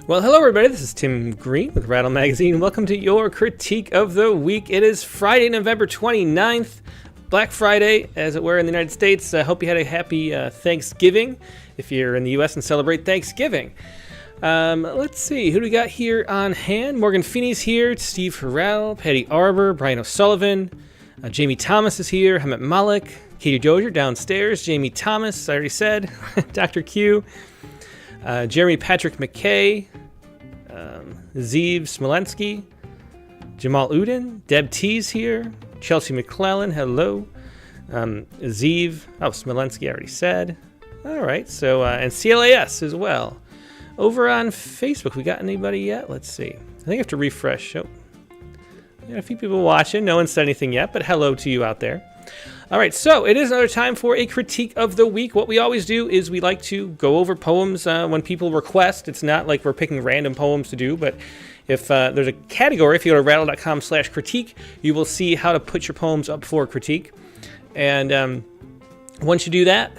Well, hello everybody, this is Tim Green with Rattle Magazine. Welcome to your critique of the week. It is Friday, November 29th, Black Friday, as it were in the United States. I hope you had a happy Thanksgiving, if you're in the U.S. and celebrate Thanksgiving. Let's see, who do we got here on hand? Morgan Feeney's here, Steve Harrell, Patty Arbor, Brian O'Sullivan, Jamie Thomas is here, Hamet Malik, Katie Dozier downstairs, Jamie Thomas, I already said, Dr. Q, Jeremy Patrick McKay, Zeev Smolensky, Jamal Udin, Deb T's here, Chelsea McClellan, hello, Zeev, Smolensky I already said. All right, so, and CLAS as well. Over on Facebook, we got anybody yet? Let's see. I think I have to refresh. Oh, got a few people watching. No one said anything yet, but hello to you out there. All right, so it is another time for a critique of the week. What we always do is we like to go over poems when people request. It's not like we're picking random poems to do, but if there's a category, if you go to rattle.com/critique, you will see how to put your poems up for critique. And once you do that,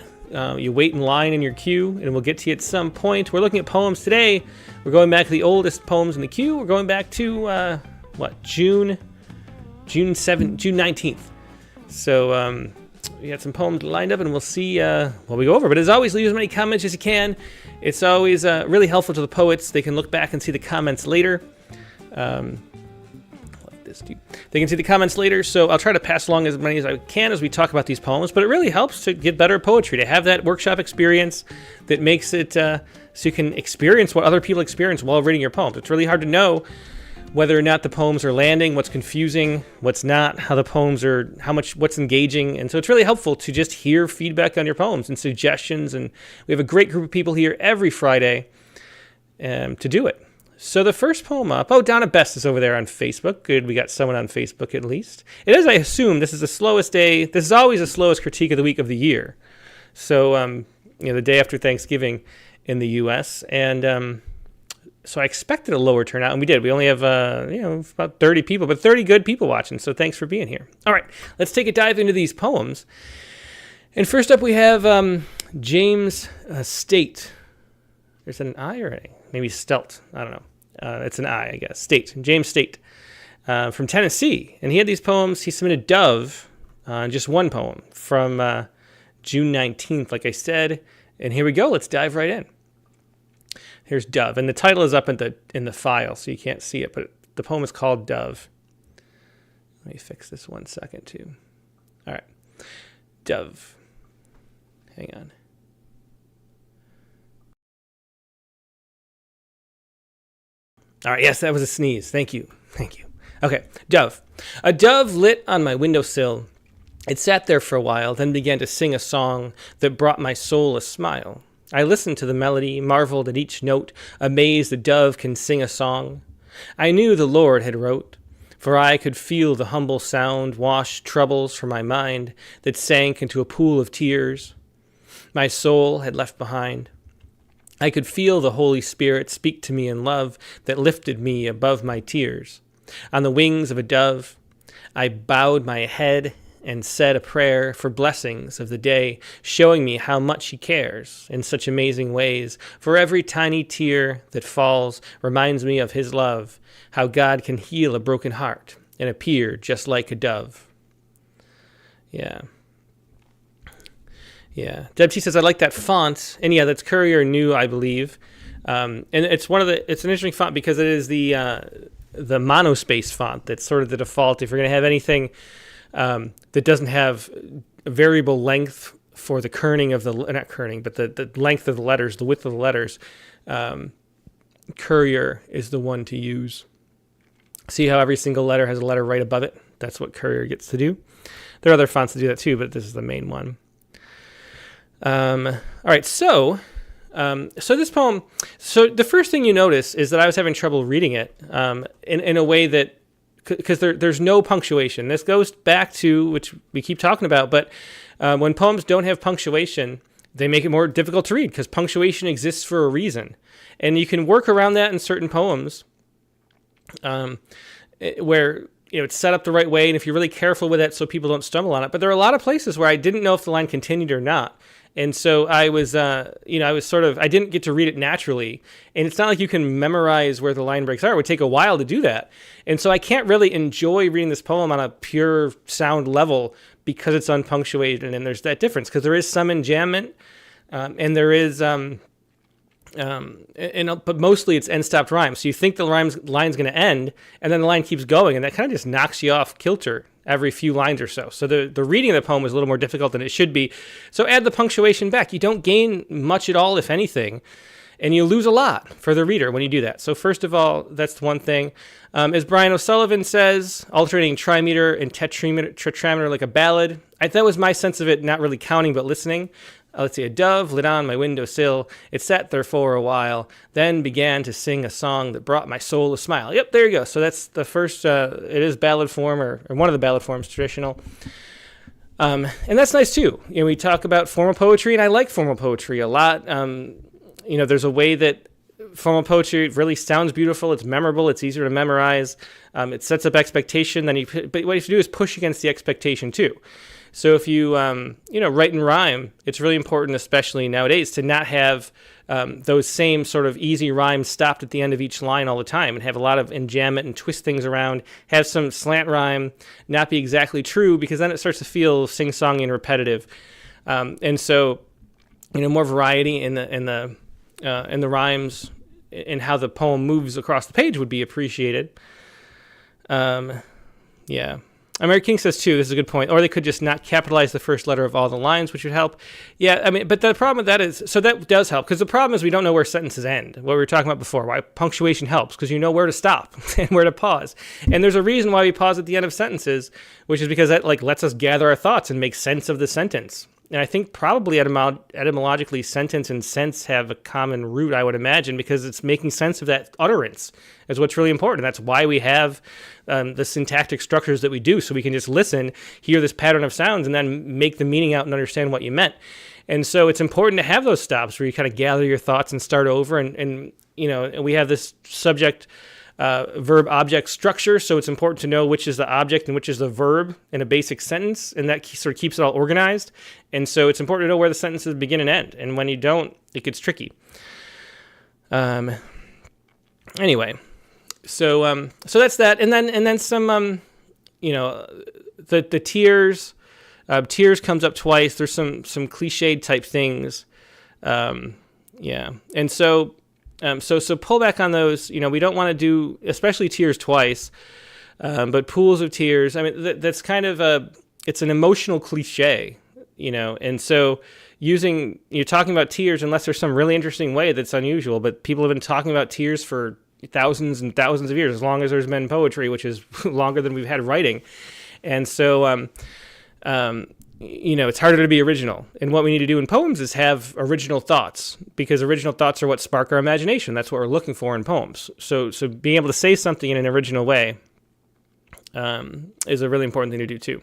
you wait in line in your queue, and we'll get to you at some point. We're looking at poems today. We're going back to the oldest poems in the queue. We're going back to, June 19th. So we got some poems lined up, and we'll see what we go over. But as always, leave as many comments as you can. It's always really helpful to the poets. They can look back and see the comments later. Like this, dude. They can see the comments later, so I'll try to pass along as many as I can as we talk about these poems. But it really helps to get better at poetry, to have that workshop experience that makes it so you can experience what other people experience while reading your poems. It's really hard to know whether or not the poems are landing, what's confusing, what's not, how the poems are, what's engaging. And so it's really helpful to just hear feedback on your poems and suggestions. And we have a great group of people here every Friday to do it. So the first poem up, Donna Best is over there on Facebook. Good, we got someone on Facebook at least. It is, I assume, this is the slowest day. This is always the slowest critique of the week of the year. So, the day after Thanksgiving in the U.S. And so I expected a lower turnout, and we did. We only have, about 30 people, but 30 good people watching, so thanks for being here. All right, let's take a dive into these poems. And first up, we have James State. There's an I or A? Maybe Stelt. I don't know. It's an I guess. State. James State from Tennessee. And he had these poems. He submitted Dove, just one poem, from June 19th, like I said. And here we go. Let's dive right in. Here's Dove, and the title is up in the file, so you can't see it, but the poem is called Dove. Let me fix this 1 second, too. All right. Dove. Hang on. All right, yes, that was a sneeze. Thank you. Okay, Dove. A dove lit on my windowsill. It sat there for a while, then began to sing a song that brought my soul a smile. I listened to the melody, marveled at each note, amazed a dove can sing a song. I knew the Lord had wrote, for I could feel the humble sound wash troubles from my mind that sank into a pool of tears my soul had left behind. I could feel the Holy Spirit speak to me in love that lifted me above my tears. On the wings of a dove, I bowed my head and said a prayer for blessings of the day, showing me how much he cares in such amazing ways. For every tiny tear that falls reminds me of his love, how God can heal a broken heart and appear just like a dove. Yeah. Deb T says, I like that font. And yeah, that's Courier New, I believe. And it's it's an interesting font because it is the monospace font. That's sort of the default. If you're going to have anything that doesn't have a variable length for the kerning of the length of the letters, the width of the letters, Courier is the one to use. See how every single letter has a letter right above it? That's what Courier gets to do. There are other fonts that do that too, but this is the main one. All right, so this poem, so the first thing you notice is that I was having trouble reading it in a way that, because there's no punctuation. This goes back to, which we keep talking about, but when poems don't have punctuation, they make it more difficult to read because punctuation exists for a reason. And you can work around that in certain poems where it's set up the right way, and if you're really careful with it so people don't stumble on it. But there are a lot of places where I didn't know if the line continued or not. And so I was, I didn't get to read it naturally. And it's not like you can memorize where the line breaks are. It would take a while to do that. And so I can't really enjoy reading this poem on a pure sound level because it's unpunctuated, and there's that difference. Because there is some enjambment, and there is, but mostly it's end-stopped rhyme. So you think the line's going to end, and then the line keeps going, and that kind of just knocks you off kilter every few lines or so. So the reading of the poem is a little more difficult than it should be. So add the punctuation back. You don't gain much at all, if anything, and you lose a lot for the reader when you do that. So first of all, that's one thing. As Brian O'Sullivan says, alternating trimeter and tetrameter like a ballad. That was my sense of it, not really counting but listening. Let's see, a dove lit on my windowsill. It sat there for a while, then began to sing a song that brought my soul a smile. Yep, there you go. So that's the first, it is ballad form, or one of the ballad forms, traditional. And that's nice too. We talk about formal poetry, and I like formal poetry a lot. There's a way that formal poetry really sounds beautiful. It's memorable. It's easier to memorize. It sets up expectation. But what you have to do is push against the expectation too. So if you, write in rhyme, it's really important, especially nowadays, to not have those same sort of easy rhymes stopped at the end of each line all the time, and have a lot of enjambment and twist things around, have some slant rhyme, not be exactly true, because then it starts to feel sing-songy and repetitive. And so, more variety in the rhymes and how the poem moves across the page would be appreciated. Yeah. Mary King says, too, this is a good point, or they could just not capitalize the first letter of all the lines, which would help. Yeah, but the problem with that is, so that does help, because the problem is we don't know where sentences end, what we were talking about before, why punctuation helps, because you know where to stop and where to pause. And there's a reason why we pause at the end of sentences, which is because that lets us gather our thoughts and make sense of the sentence. And I think probably etymologically, sentence and sense have a common root, I would imagine, because it's making sense of that utterance is what's really important. That's why we have the syntactic structures that we do, so we can just listen, hear this pattern of sounds, and then make the meaning out and understand what you meant. And so it's important to have those stops where you kind of gather your thoughts and start over. And we have this subject verb object structure, so it's important to know which is the object and which is the verb in a basic sentence, and that sort of keeps it all organized. And so it's important to know where the sentences begin and end, and when you don't, it gets tricky. Anyway, so that's that, and then some the tears. Tears comes up twice. There's some cliched type things, and so pull back on those. We don't want to do, especially tears twice, but pools of tears. I mean, that's kind of it's an emotional cliche, and so you're talking about tears unless there's some really interesting way that's unusual, but people have been talking about tears for thousands and thousands of years, as long as there's been poetry, which is longer than we've had writing. And so, it's harder to be original. And what we need to do in poems is have original thoughts, because original thoughts are what spark our imagination. That's what we're looking for in poems. So being able to say something in an original way is a really important thing to do too.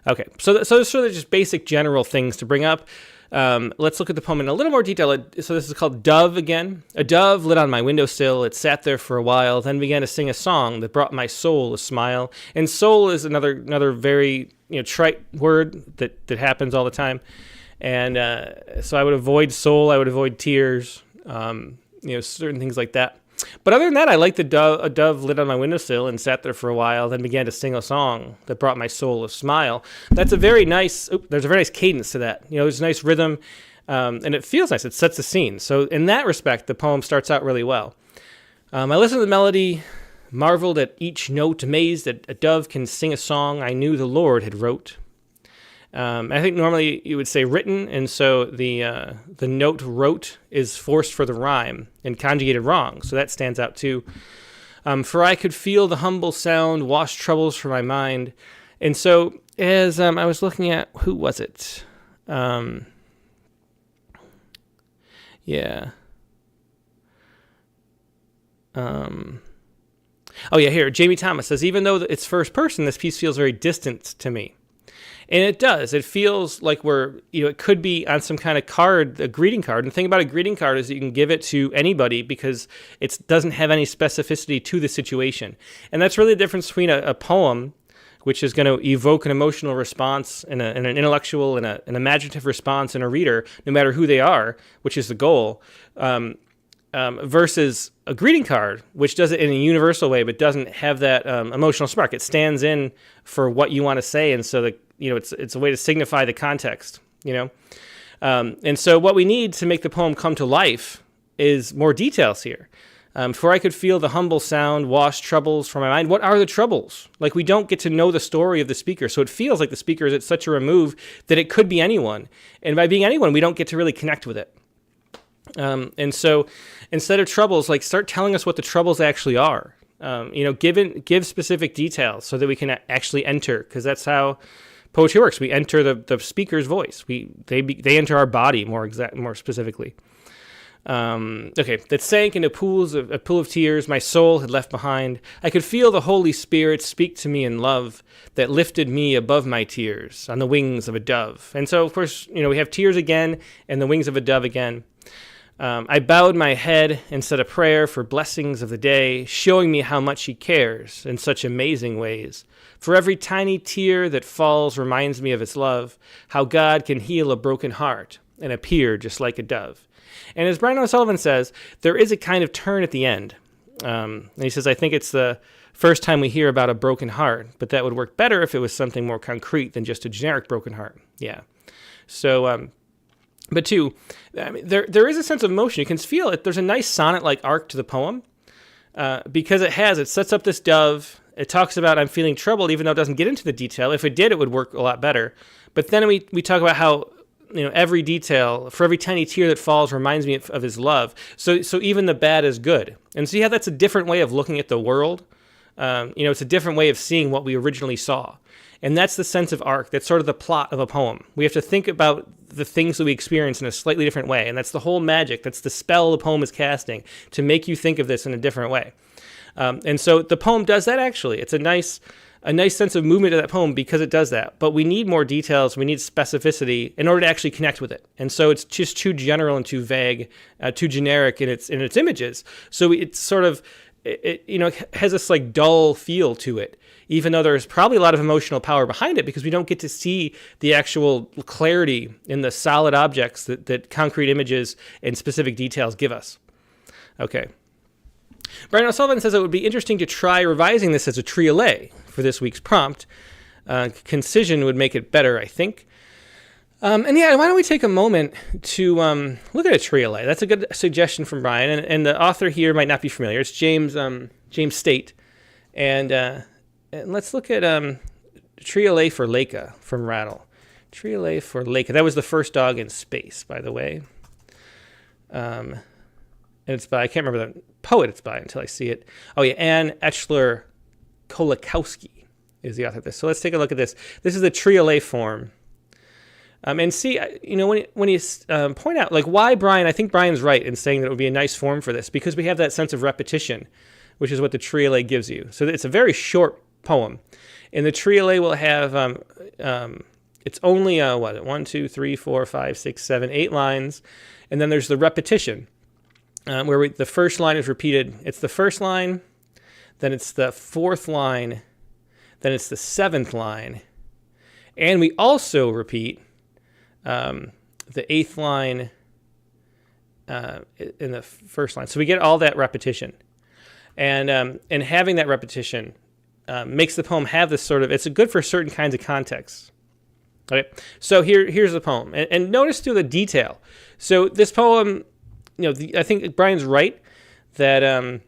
Okay, so those are just basic general things to bring up. Let's look at the poem in a little more detail. So this is called Dove again. A dove lit on my windowsill. It sat there for a while, then began to sing a song that brought my soul a smile. And soul is another very trite word that happens all the time. And so I would avoid soul. I would avoid tears. Certain things like that. But other than that, I like a dove lit on my windowsill and sat there for a while, then began to sing a song that brought my soul a smile. That's a very nice, there's a very nice cadence to that. There's a nice rhythm, and it feels nice. It sets the scene. So in that respect, the poem starts out really well. I listened to the melody, marveled at each note, amazed that a dove can sing a song I knew the Lord had wrote. I think normally you would say written, and so the note wrote is forced for the rhyme and conjugated wrong, so that stands out too. For I could feel the humble sound wash troubles from my mind. And so as I was looking at, who was it? Here, Jamie Thomas says, even though it's first person, this piece feels very distant to me. And it does. It feels like it could be on some kind of card, a greeting card. And the thing about a greeting card is that you can give it to anybody because it doesn't have any specificity to the situation. And that's really the difference between a poem, which is going to evoke an emotional response and an intellectual and an imaginative response in a reader, no matter who they are, which is the goal, versus a greeting card, which does it in a universal way, but doesn't have that emotional spark. It stands in for what you want to say, and so it's a way to signify the context. And so what we need to make the poem come to life is more details here. For I could feel the humble sound wash troubles from my mind. What are the troubles? Like, we don't get to know the story of the speaker, so it feels like the speaker is at such a remove that it could be anyone. And by being anyone, we don't get to really connect with it. And so instead of troubles, like, start telling us what the troubles actually are. Give specific details so that we can actually enter, because that's how poetry works. We enter the speaker's voice. They enter our body more specifically. That sank into a pool of tears my soul had left behind. I could feel the Holy Spirit speak to me in love that lifted me above my tears on the wings of a dove. And so, of course, we have tears again and the wings of a dove again. I bowed my head and said a prayer for blessings of the day, showing me how much he cares in such amazing ways. For every tiny tear that falls reminds me of his love, how God can heal a broken heart and appear just like a dove. And as Brian O'Sullivan says, there is a kind of turn at the end. And he says, I think it's the first time we hear about a broken heart, but that would work better if it was something more concrete than just a generic broken heart. Yeah. So, but two, there is a sense of motion. You can feel it. There's a nice sonnet-like arc to the poem because it sets up this dove. It talks about I'm feeling troubled, even though it doesn't get into the detail. If it did, it would work a lot better. But then we talk about how every detail, for every tiny tear that falls reminds me of his love. So even the bad is good. And see how that's a different way of looking at the world. It's a different way of seeing what we originally saw. And that's the sense of arc. That's sort of the plot of a poem. We have to think about the things that we experience in a slightly different way. And that's the whole magic. That's the spell the poem is casting, to make you think of this in a different way. And so the poem does that, actually. It's a nice sense of movement to that poem because it does that. But we need more details. We need specificity in order to actually connect with it. And so it's just too general and too vague, too generic in its images. So it's sort of, it has this like dull feel to it, even though there's probably a lot of emotional power behind it, because we don't get to see the actual clarity in the solid objects that concrete images and specific details give us. Okay. Brian O'Sullivan says it would be interesting to try revising this as a triolet for this week's prompt. Concision would make it better, I think. Why don't we take a moment to look at a triolet? That's a good suggestion from Brian, and the author here might not be familiar. It's James State, and let's look at Triolet for Leica from Rattle. Triolet for Leica. That was the first dog in space, by the way. And it's by, I can't remember the poet it's by until I see it. Oh yeah, Anne Etchler Kolakowski is the author of this. So let's take a look at this. This is the triolet form. And see, when you point out, like, why Brian, I think Brian's right in saying that it would be a nice form for this, because we have that sense of repetition, which is what the triolet gives you. So it's a very short poem. And the triolet will have, it's only, 1, 2, 3, 4, 5, 6, 7, 8 lines. And then there's the repetition, where the first line is repeated. It's the first line, then it's the fourth line, then it's the seventh line. And we also repeat the eighth line in the first line. So we get all that repetition. And having that repetition makes the poem have this sort of, it's good for certain kinds of contexts. Okay, so here's the poem. And notice through the detail. So this poem, I think Brian's right that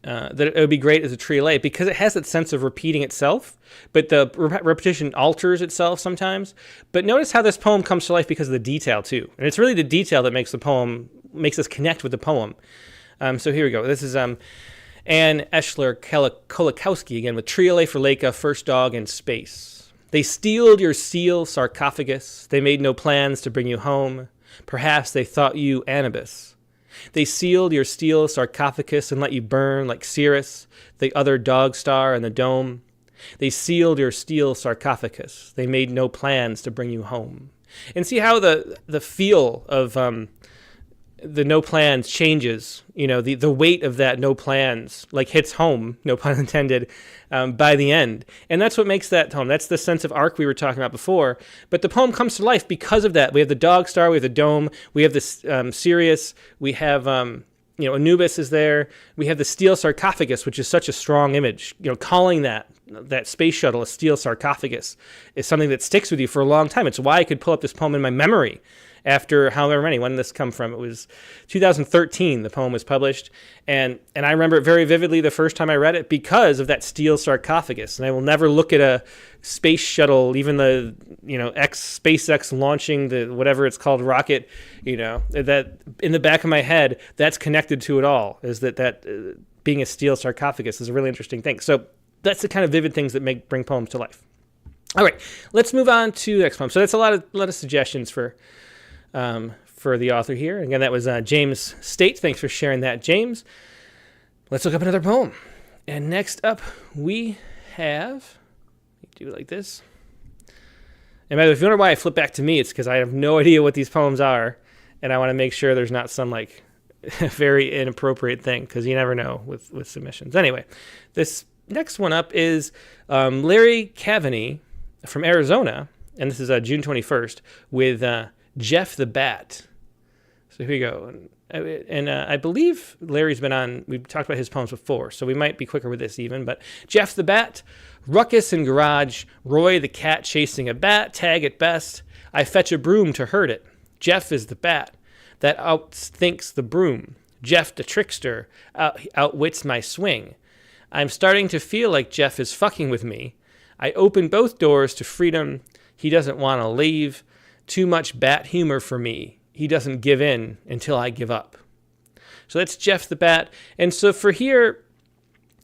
that it would be great as a triolet because it has that sense of repeating itself, but the repetition alters itself sometimes. But notice how this poem comes to life because of the detail too. And it's really the detail that makes us connect with the poem. So here we go. This is Anne Etchler Kolakowski again with Triolet for Leica, First Dog in Space. They stealed your steel sarcophagus. They made no plans to bring you home. Perhaps they thought you Anubis. They sealed your steel sarcophagus and let you burn like Cirrus, the other dog star in the dome. They sealed your steel sarcophagus. They made no plans to bring you home. And see how the feel of the no plans changes. The weight of that no plans like hits home, no pun intended, by the end. And that's what makes that poem. That's the sense of arc we were talking about before. But the poem comes to life because of that. We have the dog star, we have the dome, we have this Sirius, we have Anubis is there. We have the steel sarcophagus, which is such a strong image. Calling that space shuttle a steel sarcophagus is something that sticks with you for a long time. It's why I could pull up this poem in my memory after however many. When did this come from? It was 2013 the poem was published. And I remember it very vividly the first time I read it because of that steel sarcophagus. And I will never look at a space shuttle, even the, SpaceX launching the, whatever it's called, rocket, that in the back of my head, that's connected to it all, is that being a steel sarcophagus is a really interesting thing. So that's the kind of vivid things that bring poems to life. All right, let's move on to the next poem. So that's a lot of suggestions for the author here. Again, that was James State. Thanks for sharing that, James. Let's look up another poem. And next up, we have, do it like this. And by the way, if you wonder why I flip back to me, it's because I have no idea what these poems are, and I want to make sure there's not some very inappropriate thing, because you never know with submissions. Anyway, this next one up is Larry Cavaney from Arizona, and this is June 21st, with Jeff the Bat. So here we go. And I believe Larry's been on, we've talked about his poems before, so we might be quicker with this even. But Jeff the Bat, ruckus in garage, Roy the cat chasing a bat, tag at best, I fetch a broom to hurt it. Jeff is the bat that outthinks the broom. Jeff the trickster outwits my swing. I'm starting to feel like Jeff is fucking with me. I open both doors to freedom. He doesn't want to leave. Too much bat humor for me. He doesn't give in until I give up. So that's Jeff the Bat. And so for here,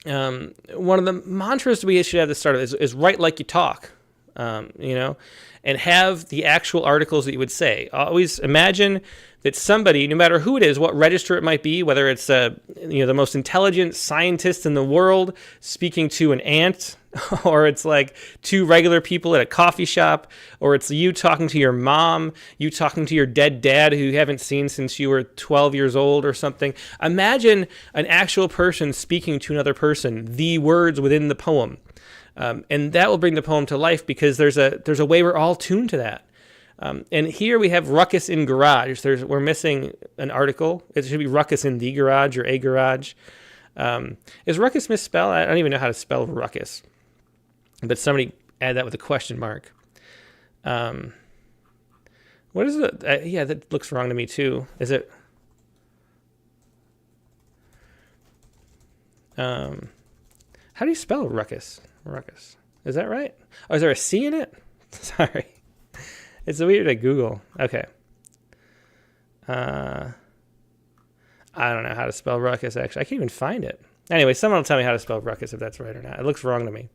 one of the mantras we should have to start with is write like you talk, and have the actual articles that you would say. Always imagine that somebody, no matter who it is, what register it might be, whether it's the most intelligent scientist in the world speaking to an ant, or it's like two regular people at a coffee shop, or it's you talking to your mom, you talking to your dead dad who you haven't seen since you were 12 years old or something. Imagine an actual person speaking to another person, the words within the poem. And that will bring the poem to life because there's a way we're all tuned to that. And here we have ruckus in garage. We're missing an article. It should be ruckus in the garage or a garage. Is ruckus misspelled? I don't even know how to spell ruckus. But somebody add that with a question mark. What is it? Yeah, that looks wrong to me too. Is it? How do you spell ruckus? Ruckus. Is that right? Oh, is there a C in it? Sorry. It's weird to Google. Okay. I don't know how to spell ruckus, actually. I can't even find it. Anyway, someone will tell me how to spell ruckus if that's right or not. It looks wrong to me.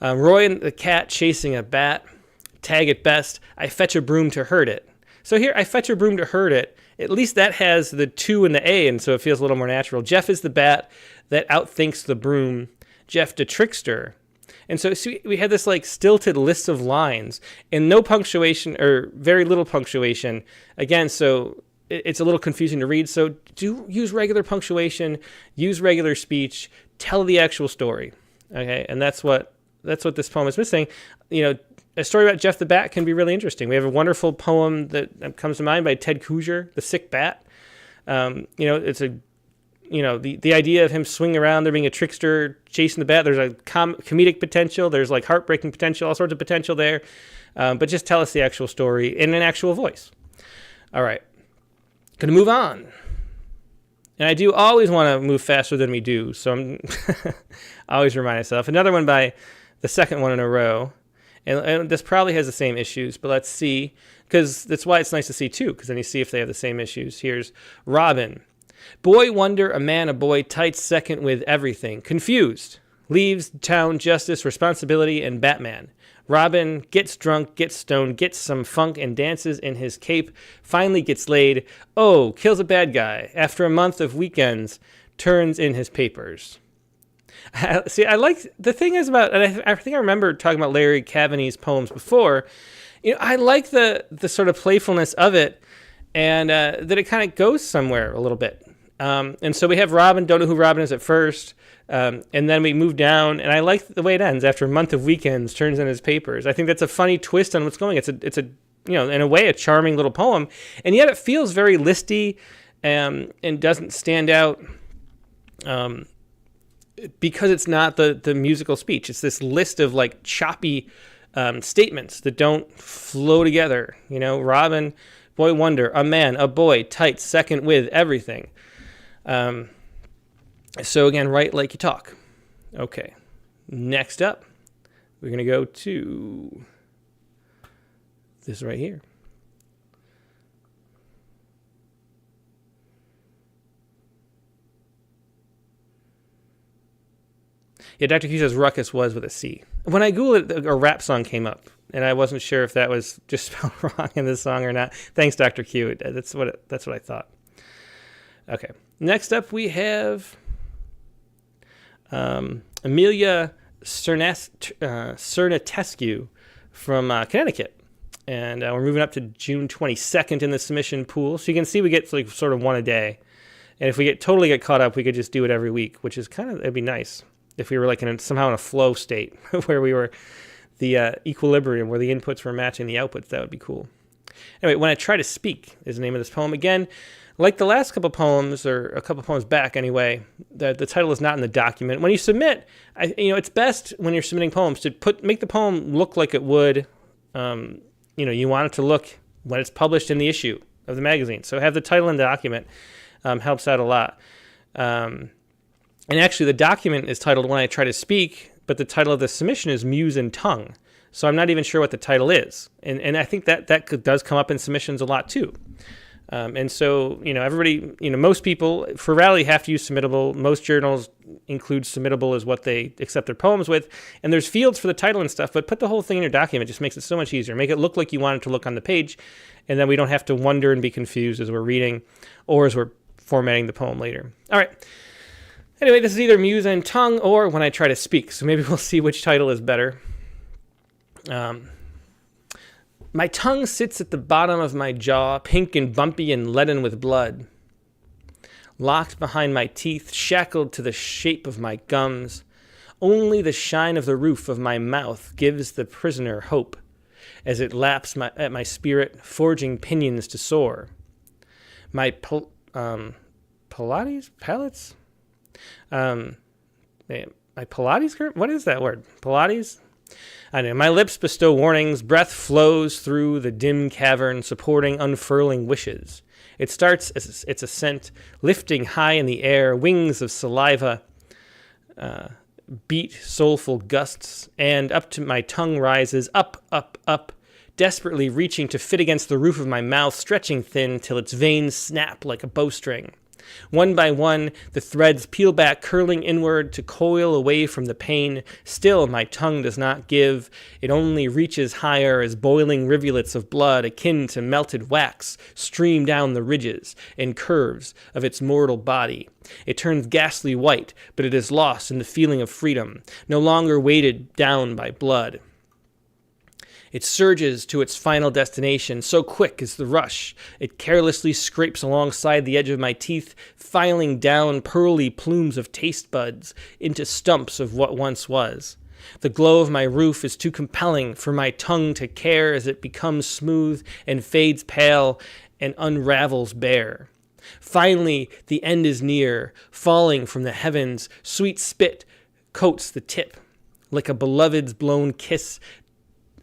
Roy and the cat chasing a bat. Tag at best. I fetch a broom to hurt it. So here, I fetch a broom to hurt it. At least that has the 2 and the A, and so it feels a little more natural. Jeff is the bat that outthinks the broom. Jeff the trickster. And so we had this stilted list of lines and no punctuation or very little punctuation. Again, so it's a little confusing to read. So do use regular punctuation, use regular speech, tell the actual story. Okay, and that's what this poem is missing. A story about Jeff the Bat can be really interesting. We have a wonderful poem that comes to mind by Ted Kooser, The Sick Bat. It's the idea of him swinging around, there being a trickster chasing the bat. There's a comedic potential. There's heartbreaking potential, all sorts of potential there. But just tell us the actual story in an actual voice. All right. Going to move on. And I do always want to move faster than we do. So I'm I always remind myself. Another one by the second one in a row. And this probably has the same issues, but let's see. Because that's why it's nice to see two, because then you see if they have the same issues. Here's Robin. Boy wonder, a man, a boy, tight second with everything. Confused. Leaves town, justice, responsibility, and Batman. Robin gets drunk, gets stoned, gets some funk, and dances in his cape. Finally gets laid. Oh, kills a bad guy. After a month of weekends, turns in his papers. See, I like the thing is about, and I think I remember talking about Larry Cavaney's poems before. I like the sort of playfulness of it, and that it kind of goes somewhere a little bit. And so we have Robin, don't know who Robin is at first, and then we move down, and I like the way it ends. After a month of weekends, turns in his papers. I think that's a funny twist on what's going. It's a in a way, a charming little poem, and yet it feels very listy, and doesn't stand out. Because it's not the musical speech. It's this list of like choppy statements that don't flow together. Robin, boy wonder, a man, a boy, tight, second with, everything. So again, write like you talk. Okay. Next up, we're going to go to this right here. Yeah, Dr. Q says ruckus was with a C. When I Googled it, a rap song came up, and I wasn't sure if that was just spelled wrong in the song or not. Thanks, Dr. Q. That's what I thought. Okay. Next up, we have Amelia Cernetescu from Connecticut. And we're moving up to June 22nd in the submission pool. So you can see we get like sort of one a day. And if we totally get caught up, we could just do it every week, which is it'd be nice. If we were like somehow in a flow state where we were the equilibrium, where the inputs were matching the outputs, that would be cool. Anyway, When I Try to Speak is the name of this poem. Again, like the last couple poems, or a couple poems back anyway, the title is not in the document. When you submit, it's best when you're submitting poems to make the poem look like it would, you want it to look when it's published in the issue of the magazine. So have the title in the document helps out a lot. And actually, the document is titled When I Try to Speak, but the title of the submission is Muse and Tongue. So I'm not even sure what the title is. And I think that does come up in submissions a lot, too. And so, everybody, most people for Rally have to use Submittable. Most journals include Submittable as what they accept their poems with. And there's fields for the title and stuff, but put the whole thing in your document. It just makes it so much easier. Make it look like you want it to look on the page. And then we don't have to wonder and be confused as we're reading or as we're formatting the poem later. All right. Anyway, this is either Muse and Tongue or When I Try to Speak, so maybe we'll see which title is better. My tongue sits at the bottom of my jaw, pink and bumpy and leaden with blood. Locked behind my teeth, shackled to the shape of my gums, only the shine of the roof of my mouth gives the prisoner hope, as it laps at my spirit, forging pinions to soar. My palates? My Pilates curve? What is that word? Pilates? I know. My lips bestow warnings. Breath flows through the dim cavern, supporting unfurling wishes. It starts as its ascent, lifting high in the air, wings of saliva beat soulful gusts, and up to my tongue rises, up, up, up, desperately reaching to fit against the roof of my mouth, stretching thin till its veins snap like a bowstring. One by one, the threads peel back, curling inward to coil away from the pain. Still, my tongue does not give. It only reaches higher as boiling rivulets of blood, akin to melted wax, stream down the ridges and curves of its mortal body. It turns ghastly white, but it is lost in the feeling of freedom, no longer weighted down by blood. It surges to its final destination, so quick is the rush. It carelessly scrapes alongside the edge of my teeth, filing down pearly plumes of taste buds into stumps of what once was. The glow of my roof is too compelling for my tongue to care as it becomes smooth and fades pale and unravels bare. Finally, the end is near, falling from the heavens. Sweet spit coats the tip. Like a beloved's blown kiss,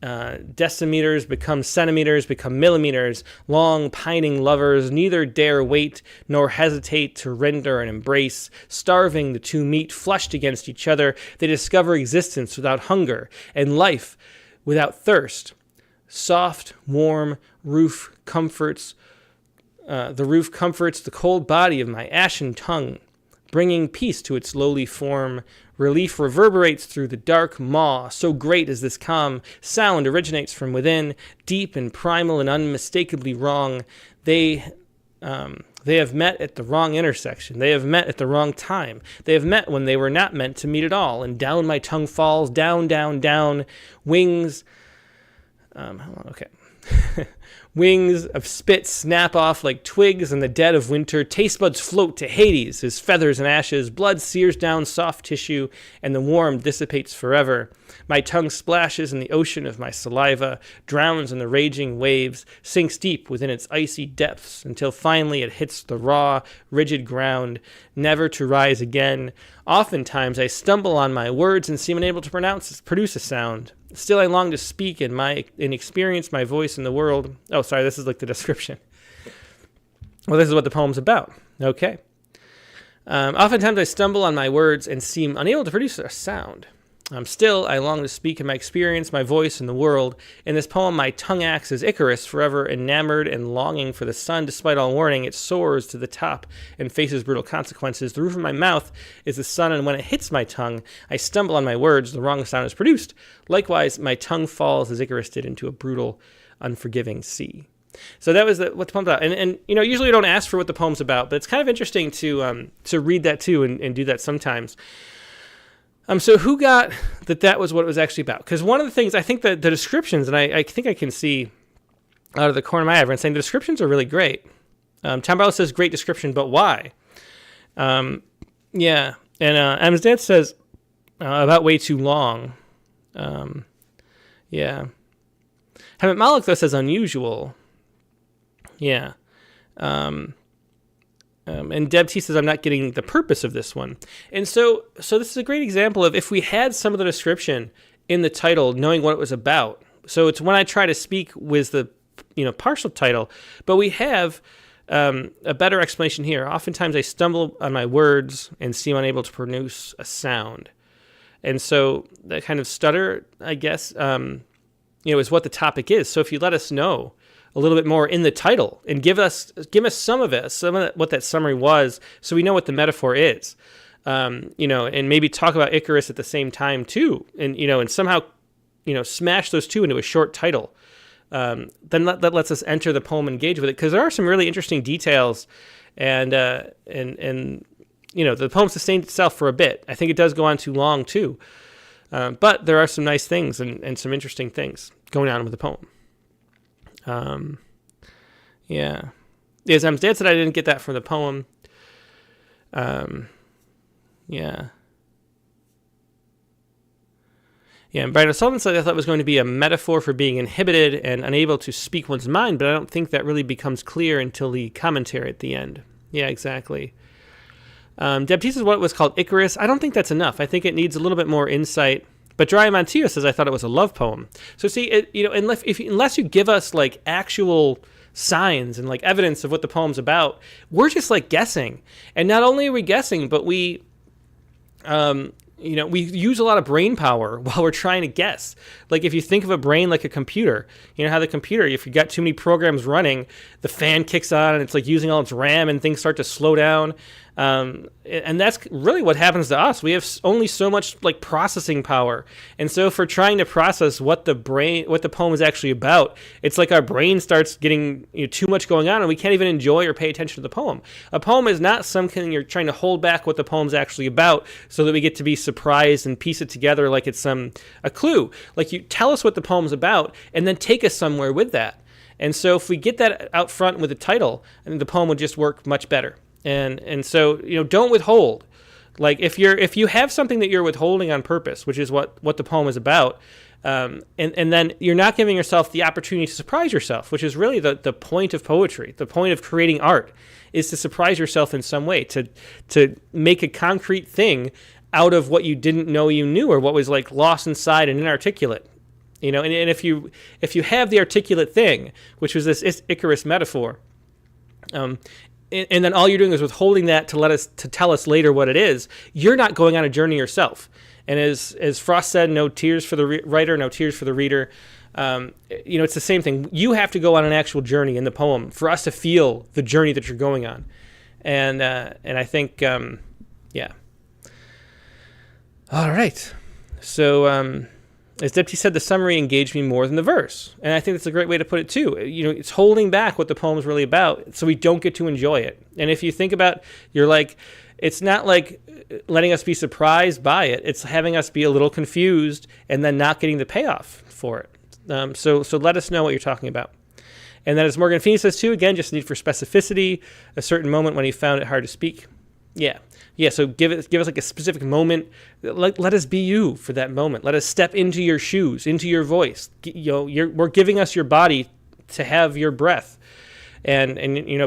decimeters become centimeters, become millimeters. Long pining lovers neither dare wait nor hesitate to render an embrace. Starving, the two meet, flushed against each other. They discover existence without hunger and life without thirst. Soft, warm roof comforts the cold body of my ashen tongue, bringing peace to its lowly form. Relief reverberates through the dark maw. So great is this calm. Sound originates from within, deep and primal and unmistakably wrong. They They have met at the wrong intersection. They have met at the wrong time. They have met when they were not meant to meet at all. And down my tongue falls, down, down, down, wings. Okay. Wings of spit snap off like twigs in the dead of winter. Taste buds float to Hades, his feathers and ashes. Blood sears down soft tissue, and the warmth dissipates forever. My tongue splashes in the ocean of my saliva, drowns in the raging waves, sinks deep within its icy depths, until finally it hits the raw, rigid ground, never to rise again. Oftentimes I stumble on my words and seem unable to produce a sound. Still I long to speak and experience my voice in the world. Oh, sorry, this is like the description. Well, this is what the poem's about. Okay. Oftentimes I stumble on my words and seem unable to produce a sound. Still, I long to speak in my experience, my voice in the world. In this poem, my tongue acts as Icarus, forever enamored and longing for the sun. Despite all warning, it soars to the top and faces brutal consequences. The roof of my mouth is the sun, and when it hits my tongue, I stumble on my words. The wrong sound is produced. Likewise, my tongue falls as Icarus did into a brutal, unforgiving sea. So that was what the poem's about. And you know, usually I don't ask for what the poem's about, but it's kind of interesting to read that too and do that sometimes. So who got that was what it was actually about? Because one of the things, I think that the descriptions, and I think I can see out of the corner of my eye, everyone's saying the descriptions are really great. Tom Barlow says, great description, but why? Yeah. And Adam's dad says, about way too long. Yeah. Hamid Malik, though, says unusual. Yeah. And Deb T says, I'm not getting the purpose of this one. And so this is a great example of if we had some of the description in the title, knowing what it was about. So it's when I try to speak with the, partial title, but we have a better explanation here. Oftentimes I stumble on my words and seem unable to produce a sound. And so that kind of stutter, I guess, is what the topic is. So if you let us know a little bit more in the title and give us some of what that summary was, so we know what the metaphor is, and maybe talk about Icarus at the same time too, and somehow, smash those two into a short title. Then that lets us enter the poem, engage with it, because there are some really interesting details, and the poem sustained itself for a bit. I think it does go on too long too, but there are some nice things and some interesting things going on with the poem. Yeah. Yes, I'm dead said I didn't get that from the poem. Yeah. Yeah, and Brian O'Sullivan said I thought it was going to be a metaphor for being inhibited and unable to speak one's mind, but I don't think that really becomes clear until the commentary at the end. Yeah, exactly. Deb T says what was called Icarus. I don't think that's enough. I think it needs a little bit more insight. But Dry Montillo says I thought it was a love poem. So see, unless you give us like actual signs and like evidence of what the poem's about, we're just like guessing. And not only are we guessing, but we we use a lot of brain power while we're trying to guess. Like if you think of a brain like a computer, how the computer, if you got too many programs running, the fan kicks on and it's like using all its RAM and things start to slow down. And that's really what happens to us. We have only so much like processing power. And so if we're trying to process what the poem is actually about, it's like our brain starts getting too much going on and we can't even enjoy or pay attention to the poem. A poem is not something you're trying to hold back what the poem's actually about so that we get to be surprised and piece it together like it's a clue. Like you tell us what the poem's about and then take us somewhere with that. And so if we get that out front with the title, I think the poem would just work much better. And so don't withhold. Like if you have something that you're withholding on purpose, which is what the poem is about, and then you're not giving yourself the opportunity to surprise yourself, which is really the point of poetry. The point of creating art is to surprise yourself in some way, to make a concrete thing out of what you didn't know you knew or what was like lost inside and inarticulate. And if you have the articulate thing, which was this Icarus metaphor, and then all you're doing is withholding that to tell us later what it is, you're not going on a journey yourself. And as Frost said, no tears for the writer, no tears for the reader. It's the same thing. You have to go on an actual journey in the poem for us to feel the journey that you're going on. And I think, yeah. All right. So, as Deputy said, the summary engaged me more than the verse. And I think that's a great way to put it too. It's holding back what the poem's really about so we don't get to enjoy it. And if you think about, it's not like letting us be surprised by it. It's having us be a little confused and then not getting the payoff for it. So let us know what you're talking about. And then as Morgan Feeney says too, again, just need for specificity, a certain moment when he found it hard to speak. Yeah. So give us like a specific moment. Let us be you for that moment. Let us step into your shoes, into your voice. We're giving us your body to have your breath, and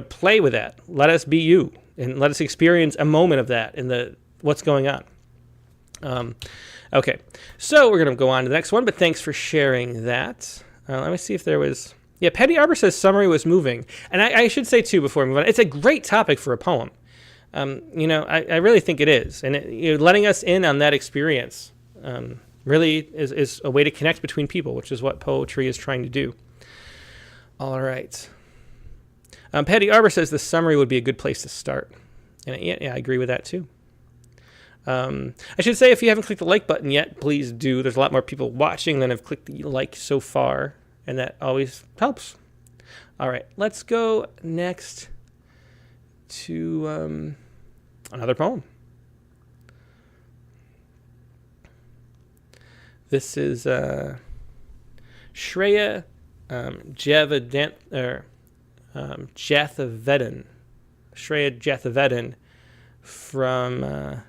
play with that. Let us be you, and let us experience a moment of that in what's going on. Okay, so we're gonna go on to the next one. But thanks for sharing that. Let me see if there was. Yeah, Patty Arbor says summary was moving, and I should say too before we move on, it's a great topic for a poem. I really think it is. And letting us in on that experience really is a way to connect between people, which is what poetry is trying to do. All right. Patty Arbor says the summary would be a good place to start. And I agree with that too. I should say, if you haven't clicked the like button yet, please do. There's a lot more people watching than have clicked the like so far, and that always helps. All right, let's go next to another poem. This is Shreya Jathavedan. Shreya Jathavedan from, the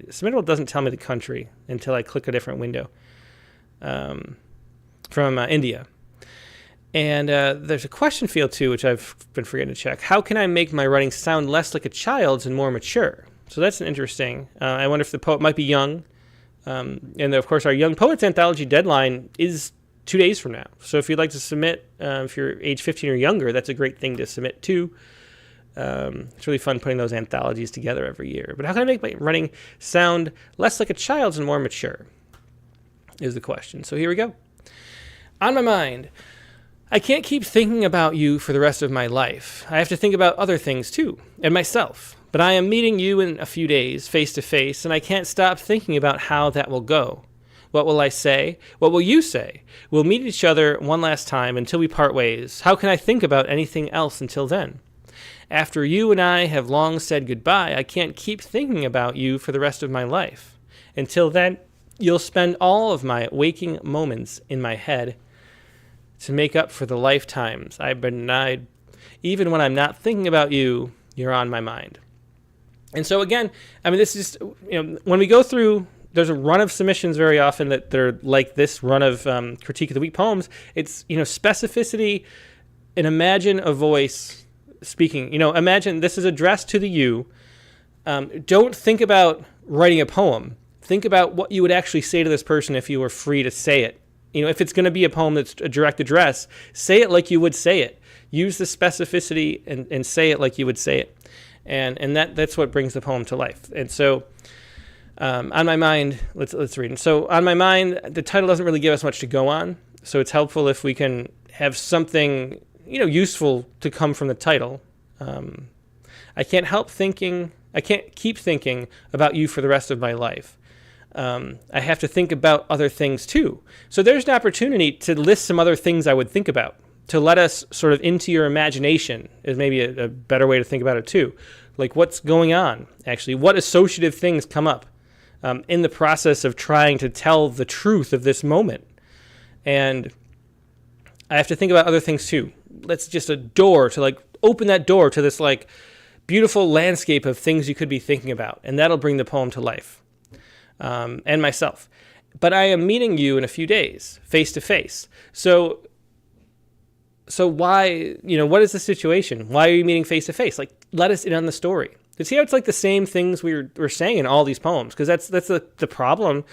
submittal doesn't tell me the country until I click a different window, from India. And there's a question field, too, which I've been forgetting to check. How can I make my writing sound less like a child's and more mature? So that's interesting. I wonder if the poet might be young. And, of course, our Young Poets Anthology deadline is 2 days from now. So if you'd like to submit, if you're age 15 or younger, that's a great thing to submit to. It's really fun putting those anthologies together every year. But how can I make my writing sound less like a child's and more mature is the question. So here we go. On my mind. I can't keep thinking about you for the rest of my life. I have to think about other things too, and myself. But I am meeting you in a few days, face to face, and I can't stop thinking about how that will go. What will I say? What will you say? We'll meet each other one last time until we part ways. How can I think about anything else until then? After you and I have long said goodbye, I can't keep thinking about you for the rest of my life. Until then, you'll spend all of my waking moments in my head to make up for the lifetimes I've been denied. Even when I'm not thinking about you, you're on my mind. And so again, this is just, when we go through, there's a run of submissions very often that they're like this run of Critique of the Week poems. It's, specificity, and imagine a voice speaking. Imagine this is addressed to the you. Don't think about writing a poem. Think about what you would actually say to this person if you were free to say it. If it's going to be a poem that's a direct address, say it like you would say it. Use the specificity and say it like you would say it. And that's what brings the poem to life. And so on my mind, let's read it. So on my mind, the title doesn't really give us much to go on. So it's helpful if we can have something, useful to come from the title. I can't keep thinking about you for the rest of my life. I have to think about other things too. So there's an opportunity to list some other things I would think about, to let us sort of into your imagination is maybe a better way to think about it too. Like what's going on, actually. What associative things come up in the process of trying to tell the truth of this moment. And I have to think about other things too. That's just a door to open that door to this beautiful landscape of things you could be thinking about. And that'll bring the poem to life. And myself. But I am meeting you in a few days, face to face. So why, what is the situation? Why are you meeting face to face? Let us in on the story. You see how it's the same things we're saying in all these poems? Because that's the problem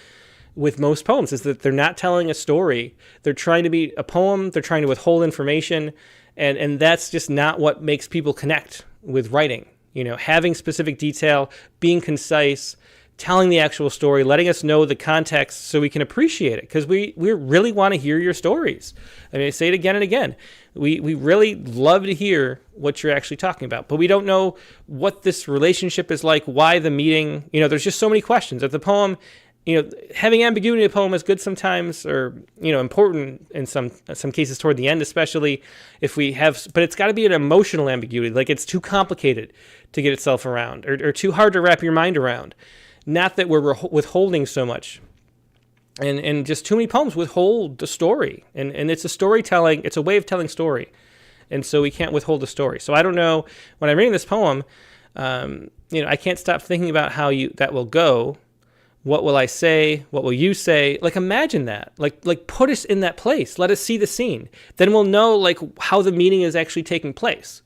with most poems, is that they're not telling a story. They're trying to be a poem. They're trying to withhold information. And that's just not what makes people connect with writing. Having specific detail, being concise, telling the actual story, letting us know the context so we can appreciate it, because we really want to hear your stories. I say it again and again. We really love to hear what you're actually talking about, but we don't know what this relationship is like, why the meeting, there's just so many questions. If the poem having ambiguity in a poem is good sometimes, or important in some cases toward the end, especially if we have. But it's got to be an emotional ambiguity, like it's too complicated to get itself around, or too hard to wrap your mind around. Not that we're withholding so much, and just too many poems withhold the story, and it's a storytelling. It's a way of telling story, and so we can't withhold the story. So I don't know, when I'm reading this poem, I can't stop thinking about how that will go. What will I say? What will you say? Like, imagine that. Like put us in that place. Let us see the scene. Then we'll know like how the meaning is actually taking place.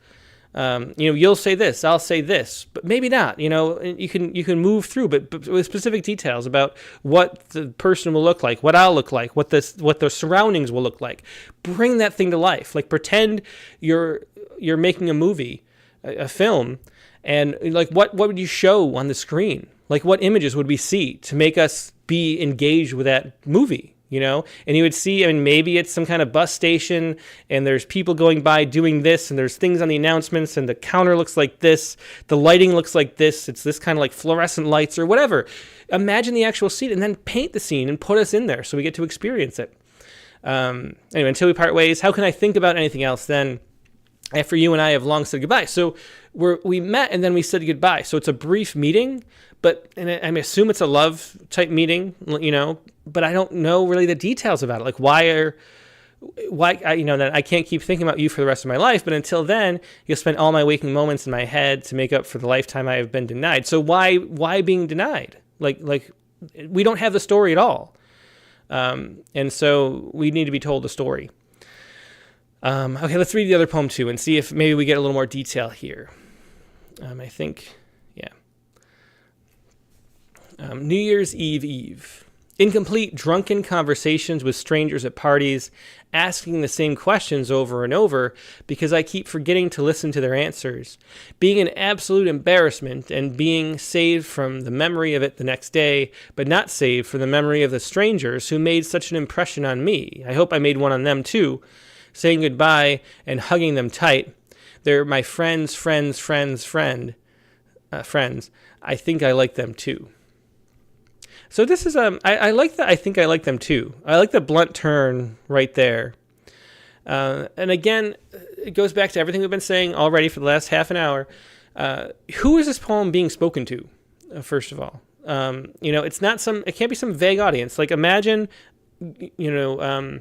You'll say this, I'll say this, but maybe not. You can move through, but with specific details about what the person will look like, what I'll look like, what the surroundings will look like. Bring that thing to life. Like, pretend you're making a movie, a film, and like what would you show on the screen? Like, what images would we see to make us be engaged with that movie? And you would see, maybe it's some kind of bus station and there's people going by doing this, and there's things on the announcements, and the counter looks like this, the lighting looks like this, it's this kind of like fluorescent lights or whatever. Imagine the actual scene and then paint the scene and put us in there so we get to experience it. Anyway, until we part ways, how can I think about anything else then? After you and I have long said goodbye. So we met and then we said goodbye. So it's a brief meeting, and I assume it's a love type meeting, but I don't know really the details about it. Like, why that I can't keep thinking about you for the rest of my life. But until then, you'll spend all my waking moments in my head to make up for the lifetime I have been denied. So why being denied? Like we don't have the story at all. And so we need to be told the story. Okay, let's read the other poem too and see if maybe we get a little more detail here. I think, yeah. New Year's Eve. Incomplete, drunken conversations with strangers at parties, asking the same questions over and over because I keep forgetting to listen to their answers. Being an absolute embarrassment and being saved from the memory of it the next day, but not saved from the memory of the strangers who made such an impression on me. I hope I made one on them too. Saying goodbye and hugging them tight. They're my friends. Friends. I think I like them too. So this is I like that. I think I like them too. I like the blunt turn right there. And again, it goes back to everything we've been saying already for the last half an hour. Who is this poem being spoken to? First of all, it's not it can't be some vague audience. Like, imagine, if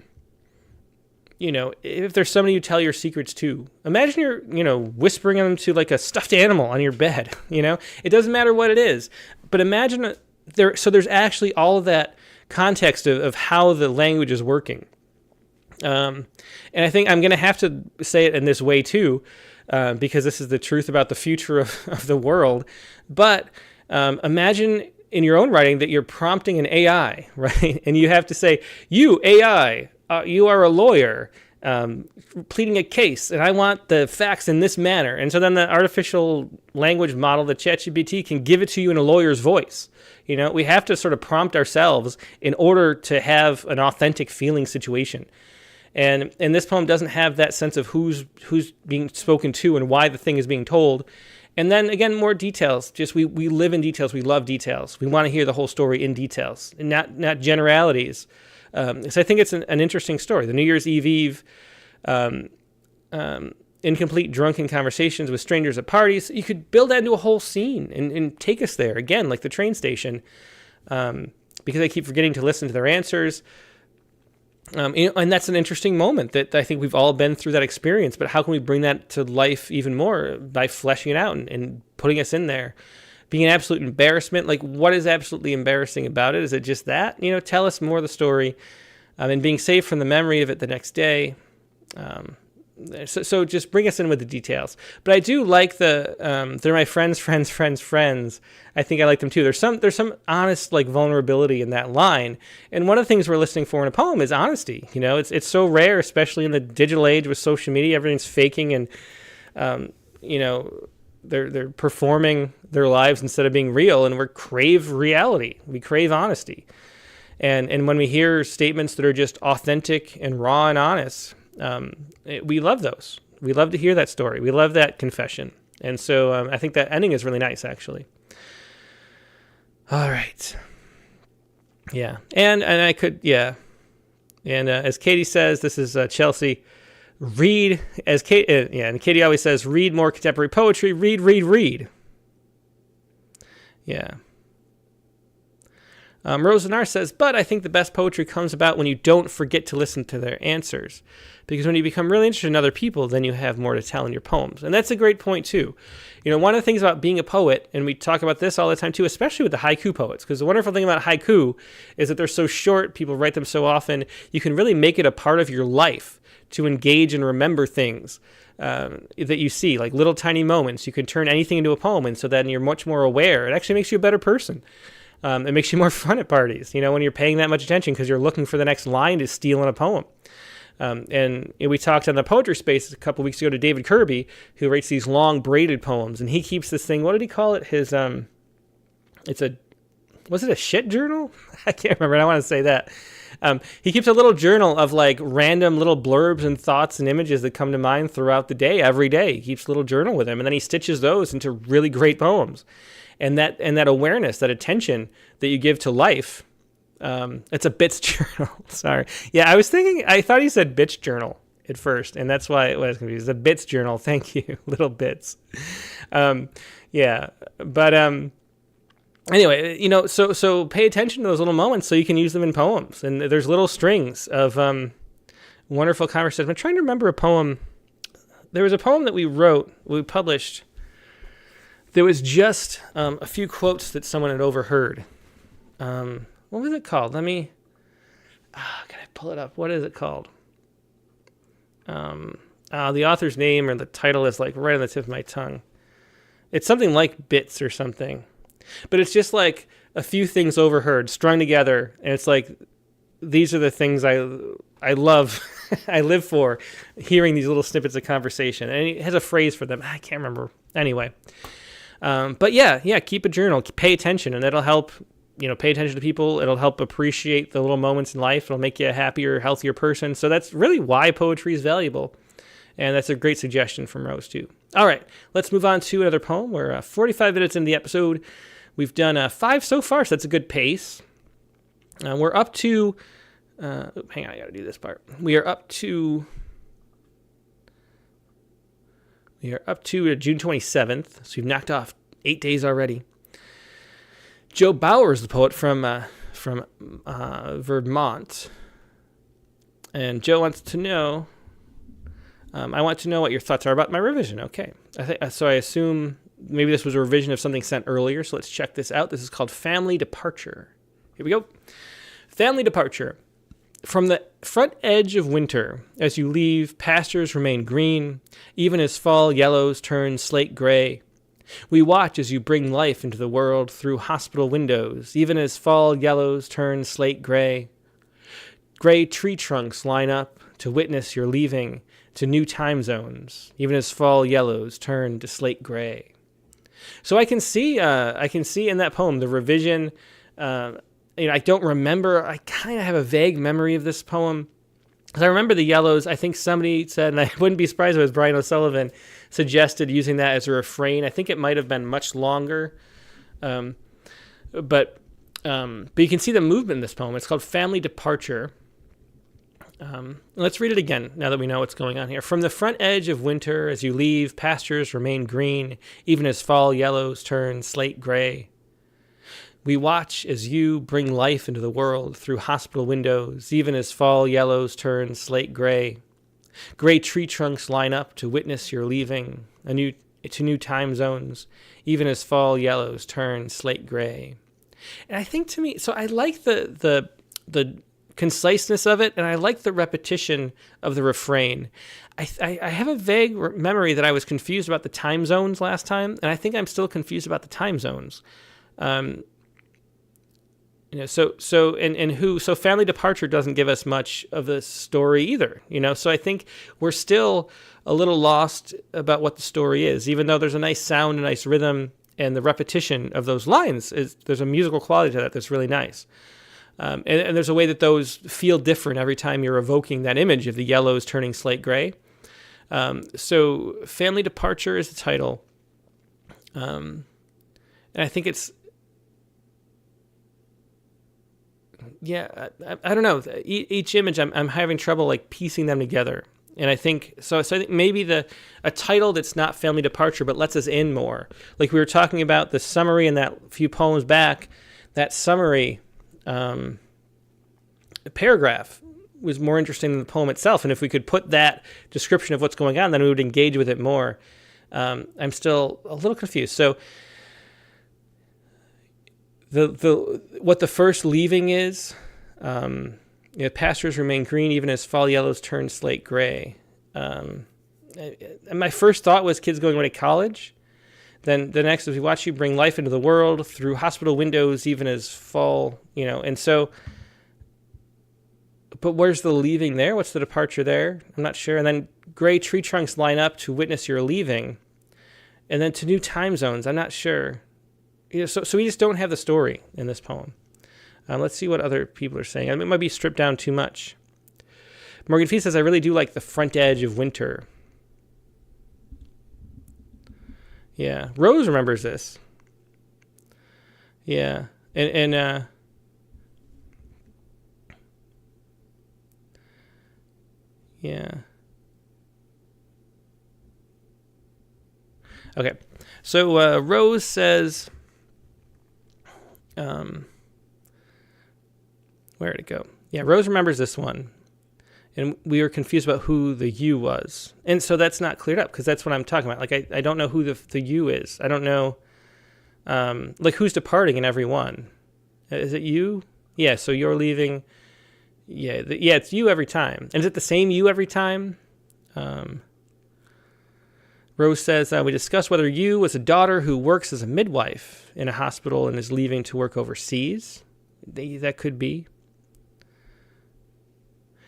there's somebody you tell your secrets to, imagine you're, whispering them to like a stuffed animal on your bed. It doesn't matter what it is, but imagine there's actually all of that context of how the language is working. And I think I'm going to have to say it in this way too, because this is the truth about the future of the world. But imagine in your own writing that you're prompting an AI, right? And you have to say, you AI, you are a lawyer pleading a case, and I want the facts in this manner. And so then the artificial language model, the ChatGPT, can give it to you in a lawyer's voice. We have to sort of prompt ourselves in order to have an authentic feeling situation. And this poem doesn't have that sense of who's being spoken to and why the thing is being told. And then again, more details. Just we live in details. We love details. We want to hear the whole story in details, and not generalities. So I think it's an interesting story. The New Year's Eve, incomplete drunken conversations with strangers at parties. You could build that into a whole scene and take us there again, like the train station, because I keep forgetting to listen to their answers. And that's an interesting moment that I think we've all been through that experience. But how can we bring that to life even more by fleshing it out and putting us in there? Being an absolute embarrassment, like, what is absolutely embarrassing about it? Is it just that? Tell us more of the story. And being saved from the memory of it the next day. So just bring us in with the details. But I do like they're my friends. I think I like them too. There's some honest, like, vulnerability in that line. And one of the things we're listening for in a poem is honesty. It's so rare, especially in the digital age with social media. Everything's faking and, they're performing their lives instead of being real, and we crave reality. We crave honesty. And when we hear statements that are just authentic and raw and honest, we love those. We love to hear that story. We love that confession. And so I think that ending is really nice, actually. All right. Yeah, and I could, yeah, and as Katie says, this is Chelsea. Read as Kate, yeah, and Katie always says, read more contemporary poetry. Read, read, read. Yeah. Rosenar says, but I think the best poetry comes about when you don't forget to listen to their answers. Because when you become really interested in other people, then you have more to tell in your poems. And that's a great point, too. You know, one of the things about being a poet, and we talk about this all the time, too, especially with the haiku poets, because the wonderful thing about haiku is that they're so short, people write them so often, you can really make it a part of your life to engage and remember things that you see, like little tiny moments. You can turn anything into a poem, and so then you're much more aware. It actually makes you a better person. It makes you more fun at parties, you know, when you're paying that much attention because you're looking for the next line to steal in a poem. And we talked on the Poetry Space a couple weeks ago to David Kirby, who writes these long braided poems, and he keeps this thing. What did he call it? Was it a shit journal? I can't remember. I don't want to say that. He keeps a little journal of like random little blurbs and thoughts and images that come to mind throughout the day, every day. He keeps a little journal with him, and then he stitches those into really great poems. And that awareness, that attention that you give to life, it's a bits journal. Sorry. Yeah, I thought he said bitch journal at first, and that's why I was confused. The bits journal. Thank you. Little bits. Yeah. But anyway, you know, so pay attention to those little moments so you can use them in poems. And there's little strings of wonderful conversations. I'm trying to remember a poem. There was a poem that we published. There was just a few quotes that someone had overheard. What was it called? Can I pull it up? What is it called? The author's name or the title is like right on the tip of my tongue. It's something like Bits or something. But it's just like a few things overheard, strung together. And it's like, these are the things I love. I live for hearing these little snippets of conversation. And it has a phrase for them. I can't remember. Anyway. But yeah, keep a journal, pay attention, and it'll help, you know, pay attention to people. It'll help appreciate the little moments in life. It'll make you a happier, healthier person. So that's really why poetry is valuable. And that's a great suggestion from Rose, too. All right, let's move on to another poem. We're 45 minutes into the episode. We've done 5 so far, so that's a good pace. We're up to, hang on, I got to do this part. We are up to June 27th, so we've knocked off 8 days already. Joe Bauer is the poet from Vermont. And Joe wants to know, I want to know what your thoughts are about my revision. Okay. So I assume maybe this was a revision of something sent earlier, so let's check this out. This is called Family Departure. Here we go. Family Departure. From the front edge of winter, as you leave, pastures remain green, even as fall yellows turn slate gray. We watch as you bring life into the world through hospital windows, even as fall yellows turn slate gray. Gray tree trunks line up to witness your leaving to new time zones, even as fall yellows turn to slate gray. So I can see in that poem the revision. I don't remember. I kind of have a vague memory of this poem. Because I remember the yellows. I think somebody said, and I wouldn't be surprised if it was Brian O'Sullivan, suggested using that as a refrain. I think it might have been much longer. But you can see the movement in this poem. It's called Family Departure. Let's read it again now that we know what's going on here. From the front edge of winter, as you leave, pastures remain green, even as fall yellows turn slate gray. We watch as you bring life into the world through hospital windows, even as fall yellows turn slate gray. Gray tree trunks line up to witness your leaving to new time zones, even as fall yellows turn slate gray. And I think to me, so I like the conciseness of it, and I like the repetition of the refrain. I have a vague memory that I was confused about the time zones last time, and I think I'm still confused about the time zones. So Family Departure doesn't give us much of the story either, so I think we're still a little lost about what the story is, even though there's a nice sound, a nice rhythm, and the repetition of those lines there's a musical quality to that that's really nice. And there's a way that those feel different every time you're evoking that image of the yellows turning slate gray. So Family Departure is the title. And I think it's, yeah, I don't know. Each image, I'm having trouble like piecing them together. And I think so. So I think maybe a title that's not family departure, but lets us in more. Like we were talking about the summary in that few poems back. That summary paragraph was more interesting than the poem itself. And if we could put that description of what's going on, then we would engage with it more. I'm still a little confused. So what the first leaving is. Pastures remain green even as fall yellows turn slate gray. My first thought was kids going away to college. Then the next is we watch you bring life into the world through hospital windows even as fall, and so, but where's the leaving there? What's the departure there? I'm not sure. And then gray tree trunks line up to witness your leaving. And then to new time zones. I'm not sure. So we just don't have the story in this poem. Let's see what other people are saying. I mean, it might be stripped down too much. Morgan Fee says, I really do like the front edge of winter. Yeah. Rose remembers this. Yeah. And yeah. Okay. So Rose says, where'd it go? Yeah, Rose remembers this one. And we were confused about who the you was. And so that's not cleared up because that's what I'm talking about. Like, I don't know who the you is. I don't know, like, who's departing in every one. Is it you? Yeah, so you're leaving. Yeah, it's you every time. And is it the same you every time? Rose says, we discussed whether you was a daughter who works as a midwife in a hospital and is leaving to work overseas. That could be.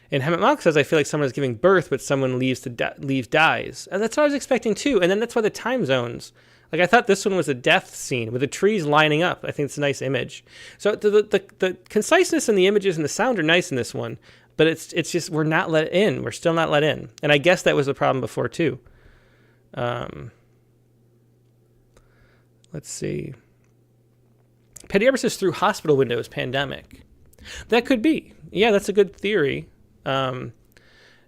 And Hemet Malk says, I feel like someone is giving birth, but someone dies. And that's what I was expecting too. And then that's why the time zones. Like I thought this one was a death scene with the trees lining up. I think it's a nice image. So the conciseness and the images and the sound are nice in this one, but it's just we're not let in. We're still not let in. And I guess that was the problem before too. Let's see. Petty Ever says through hospital windows, pandemic. That could be. Yeah, that's a good theory. And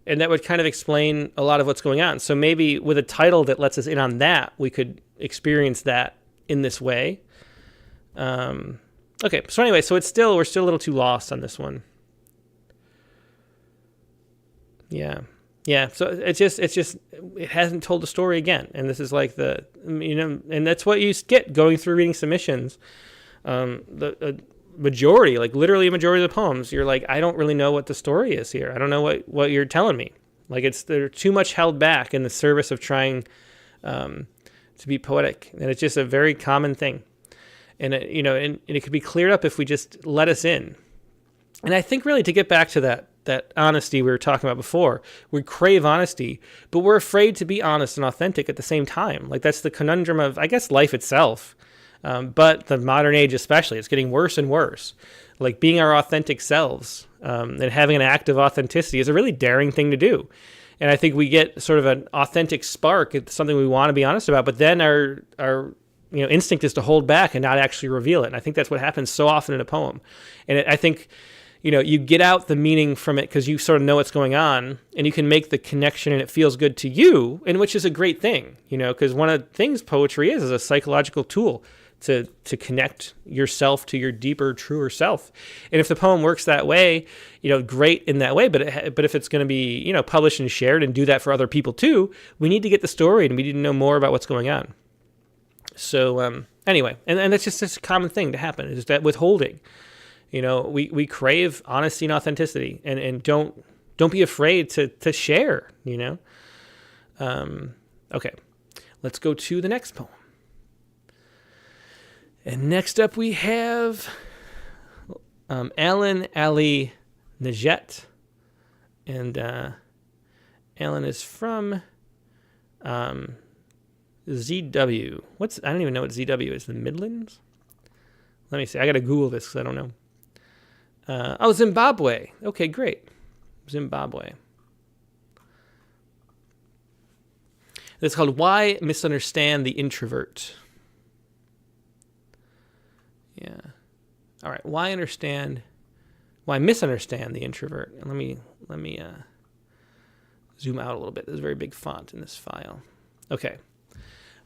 that would kind of explain a lot of what's going on. So maybe with a title that lets us in on that, we could experience that in this way. Okay, so anyway, so we're still a little too lost on this one. Yeah. So it hasn't told the story again. And this is like and that's what you get going through reading submissions. The majority, like literally a majority of the poems, you're like, I don't really know what the story is here. I don't know what you're telling me. Like they're too much held back in the service of trying to be poetic. And it's just a very common thing. And it could be cleared up if we just let us in. And I think really to get back to that honesty we were talking about before, we crave honesty, but we're afraid to be honest and authentic at the same time. Like that's the conundrum of, I guess, life itself. But the modern age especially, it's getting worse and worse. Like being our authentic selves and having an act of authenticity is a really daring thing to do. And I think we get sort of an authentic spark. It's something we want to be honest about, but then our instinct is to hold back and not actually reveal it. And I think that's what happens so often in a poem. And I think, you get out the meaning from it because you sort of know what's going on and you can make the connection and it feels good to you, and which is a great thing, because one of the things poetry is a psychological tool to connect yourself to your deeper, truer self. And if the poem works that way, great in that way. But if it's going to be, published and shared and do that for other people too, we need to get the story and we need to know more about what's going on. So anyway, and that's just a common thing to happen, is that withholding. We crave honesty and authenticity, and don't be afraid to share. Okay, let's go to the next poem. And next up we have Alan Ali Najet. And Alan is from ZW. I don't even know what ZW is. The Midlands? Let me see. I got to Google this because I don't know. Zimbabwe. Okay, great. Zimbabwe. It's called Why Misunderstand the Introvert. Yeah. All right. Why understand Why I misunderstand the introvert. And let me zoom out a little bit. There's a very big font in this file. Okay.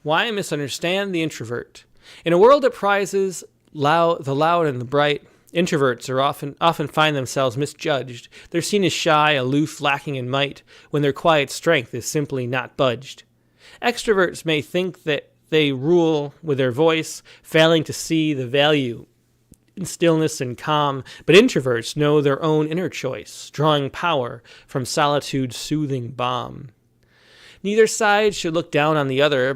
Why I misunderstand the introvert. In a world that prizes the loud and the bright, introverts are often find themselves misjudged. They're seen as shy, aloof, lacking in might, when their quiet strength is simply not budged. Extroverts may think that they rule with their voice, failing to see the value in stillness and calm, but introverts know their own inner choice, drawing power from solitude's soothing balm. Neither side should look down on the other,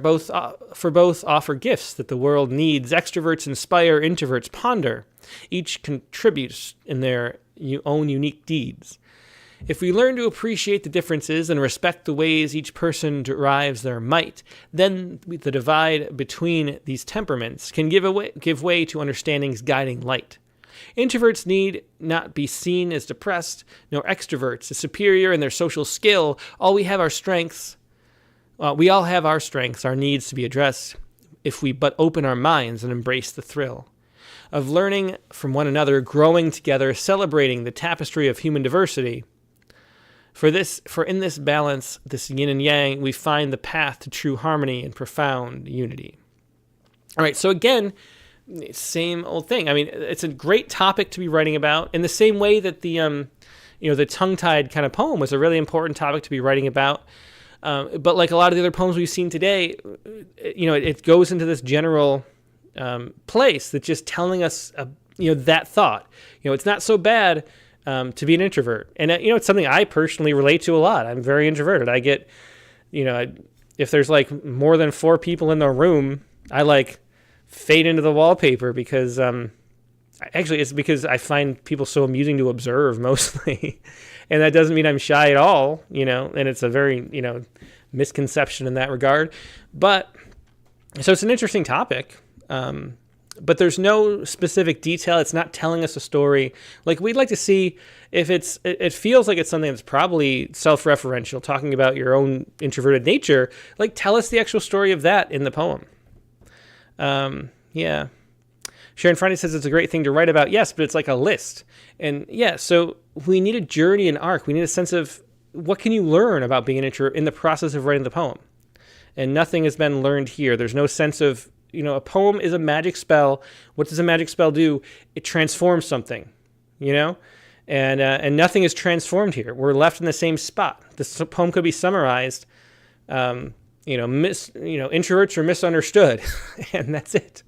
for both offer gifts that the world needs. Extroverts inspire, introverts ponder. Each contributes in their own unique deeds. If we learn to appreciate the differences and respect the ways each person derives their might, then the divide between these temperaments can give way to understanding's guiding light. Introverts need not be seen as depressed, nor extroverts as superior in their social skill. We all have our strengths, our needs to be addressed, if we but open our minds and embrace the thrill of learning from one another, growing together, celebrating the tapestry of human diversity. For in this balance, this yin and yang, we find the path to true harmony and profound unity. All right, so again, same old thing. I mean, it's a great topic to be writing about in the same way that the tongue-tied kind of poem was a really important topic to be writing about. But like a lot of the other poems we've seen today, it goes into this general place that's just telling us, that thought. It's not so bad to be an introvert. And, it's something I personally relate to a lot. I'm very introverted. I get, if there's like more than 4 people in the room, I like fade into the wallpaper because, actually it's because I find people so amusing to observe mostly. And that doesn't mean I'm shy at all, and it's a very, misconception in that regard. But so it's an interesting topic. But there's no specific detail. It's not telling us a story. Like we'd like to see if it feels like it's something that's probably self-referential, talking about your own introverted nature. Like tell us the actual story of that in the poem. Yeah. Sharon Friday says it's a great thing to write about. Yes, but it's like a list. And yeah, so we need a journey and arc. We need a sense of what can you learn about being an introvert in the process of writing the poem. And nothing has been learned here. There's no sense of, a poem is a magic spell. What does a magic spell do? It transforms something, and nothing is transformed here. We're left in the same spot. This poem could be summarized, introverts are misunderstood, and that's it.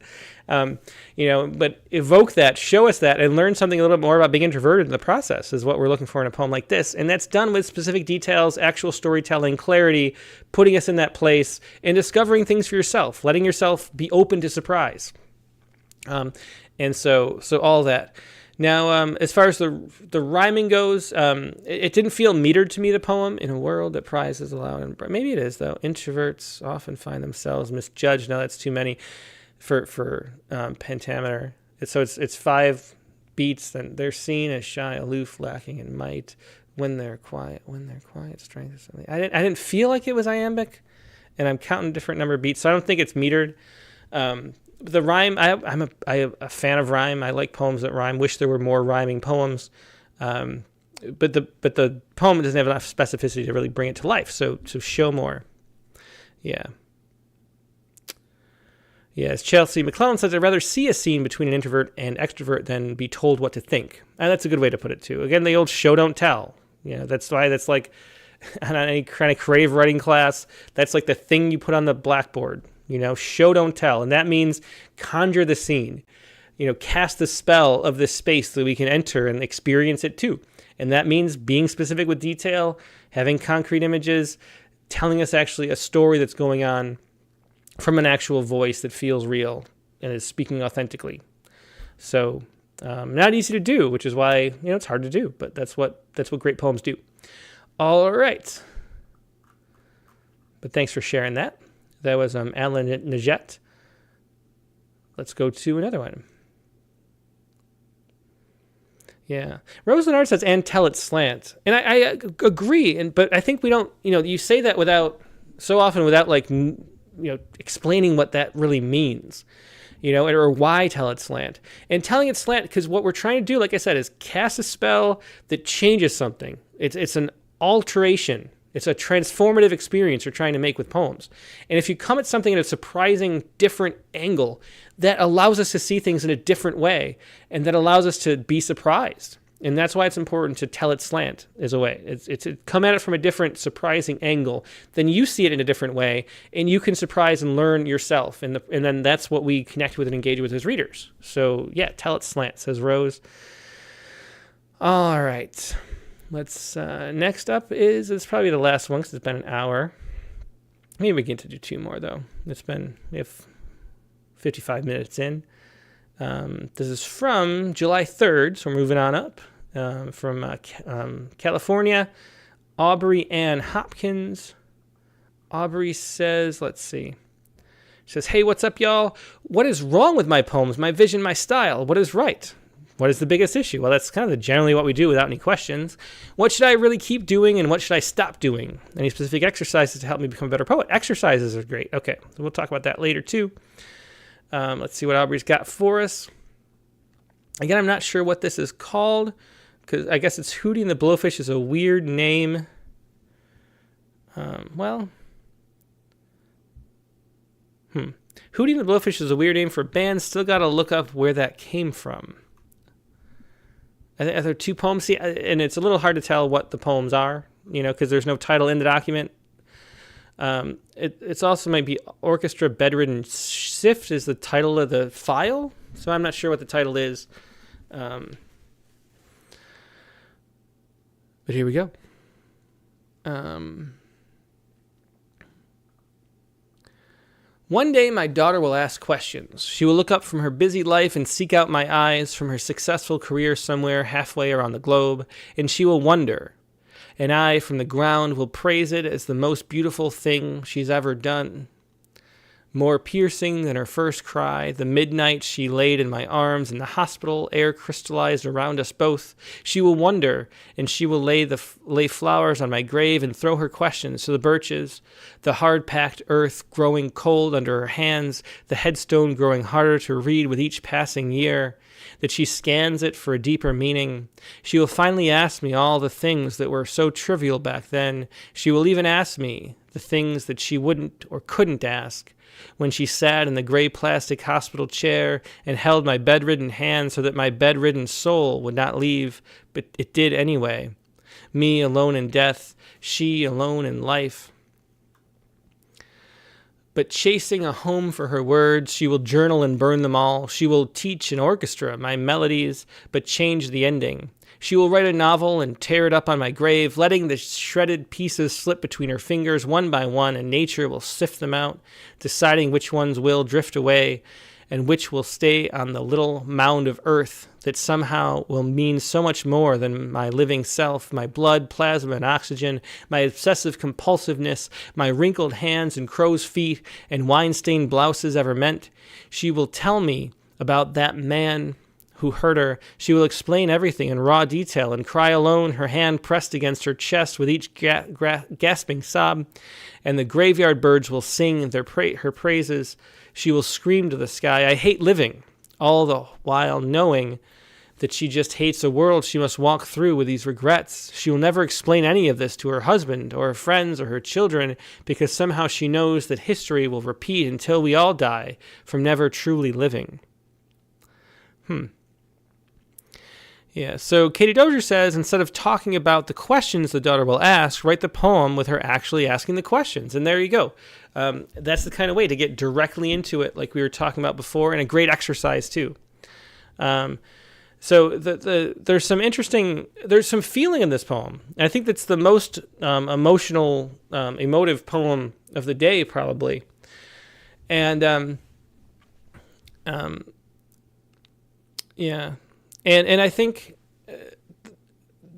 But evoke that, show us that, and learn something a little bit more about being introverted in the process is what we're looking for in a poem like this. And that's done with specific details, actual storytelling, clarity, putting us in that place, and discovering things for yourself, letting yourself be open to surprise. And so all that. Now, as far as the rhyming goes, it didn't feel metered to me, the poem. In a world that prizes loud and bright. Maybe it is, though. Introverts often find themselves misjudged. No, that's too many for pentameter. So it's 5 beats. Then they're seen as shy, aloof, lacking in might. When they're quiet, strength is something. I didn't feel like it was iambic, and I'm counting different number of beats, so I don't think it's metered. The rhyme, I'm a fan of rhyme. I like poems that rhyme. Wish there were more rhyming poems. But the poem doesn't have enough specificity to really bring it to life. So show more. Yeah. As Chelsea McClellan says, I'd rather see a scene between an introvert and extrovert than be told what to think. And that's a good way to put it too. Again, the old show don't tell. That's why that's like on any kind of creative writing class. That's like the thing you put on the blackboard. Show don't tell. And that means conjure the scene, cast the spell of this space that we can enter and experience it too. And that means being specific with detail, having concrete images, telling us actually a story that's going on from an actual voice that feels real and is speaking authentically. So not easy to do, which is why, it's hard to do, but that's what great poems do. All right. But thanks for sharing that. That was Alan Najet. Let's go to another one. Yeah. Rosenard says, and tell it slant. And I agree, but I think we don't, you say that so often without explaining what that really means. or why tell it slant. And telling it slant, because what we're trying to do, like I said, is cast a spell that changes something. It's an alteration. It's a transformative experience you're trying to make with poems. And if you come at something at a surprising, different angle, that allows us to see things in a different way, and that allows us to be surprised. And that's why it's important to tell it slant as a way. It's to come at it from a different, surprising angle. Then you see it in a different way, and you can surprise and learn yourself. And then that's what we connect with and engage with as readers. So yeah, tell it slant, says Rose. All right. Let's, next up it's probably the last one because it's been an hour. Maybe we get to do 2 more though. We have 55 minutes in. This is from July 3rd, so we're moving on up. From California, Aubrey Ann Hopkins. Aubrey says, let's see. She says, hey, what's up, y'all? What is wrong with my poems, my vision, my style? What is right? What is the biggest issue? Well, that's kind of generally what we do without any questions. What should I really keep doing, and what should I stop doing? Any specific exercises to help me become a better poet? Exercises are great. Okay, so we'll talk about that later, too. Let's see what Aubrey's got for us. Again, I'm not sure what this is called, because I guess it's Hootie and the Blowfish is a weird name. Hootie and the Blowfish is a weird name for a band. Still got to look up where that came from. I think there are 2 poems, and it's a little hard to tell what the poems are, because there's no title in the document. It's also might be Orchestra Bedridden Sift is the title of the file, so I'm not sure what the title is. But here we go. One day my daughter will ask questions. She will look up from her busy life and seek out my eyes from her successful career somewhere halfway around the globe, and she will wonder. And I, from the ground, will praise it as the most beautiful thing she's ever done. More piercing than her first cry, the midnight she laid in my arms in the hospital, air crystallized around us both. She will wonder, and she will lay flowers on my grave and throw her questions to the birches, the hard-packed earth growing cold under her hands, the headstone growing harder to read with each passing year, that she scans it for a deeper meaning. She will finally ask me all the things that were so trivial back then. She will even ask me the things that she wouldn't or couldn't ask. When she sat in the gray plastic hospital chair and held my bedridden hand so that my bedridden soul would not leave, but it did anyway. Me alone in death, she alone in life. But chasing a home for her words, she will journal and burn them all. She will teach an orchestra my melodies, but change the ending. She will write a novel and tear it up on my grave, letting the shredded pieces slip between her fingers one by one, and nature will sift them out, deciding which ones will drift away and which will stay on the little mound of earth that somehow will mean so much more than my living self, my blood, plasma, and oxygen, my obsessive compulsiveness, my wrinkled hands and crow's feet and wine-stained blouses ever meant. She will tell me about that man who hurt her. She will explain everything in raw detail and cry alone, her hand pressed against her chest with each gasping sob, and the graveyard birds will sing her praises. She will scream to the sky, I hate living, all the while knowing that she just hates a world she must walk through with these regrets. She will never explain any of this to her husband or her friends or her children, because somehow she knows that history will repeat until we all die from never truly living. Yeah, so Katie Dozier says, instead of talking about the questions the daughter will ask, write the poem with her actually asking the questions. And there you go. That's the kind of way to get directly into it, like we were talking about before, and a great exercise, too. So there's some feeling in this poem. And I think that's the most emotive poem of the day, probably. And, yeah. And I think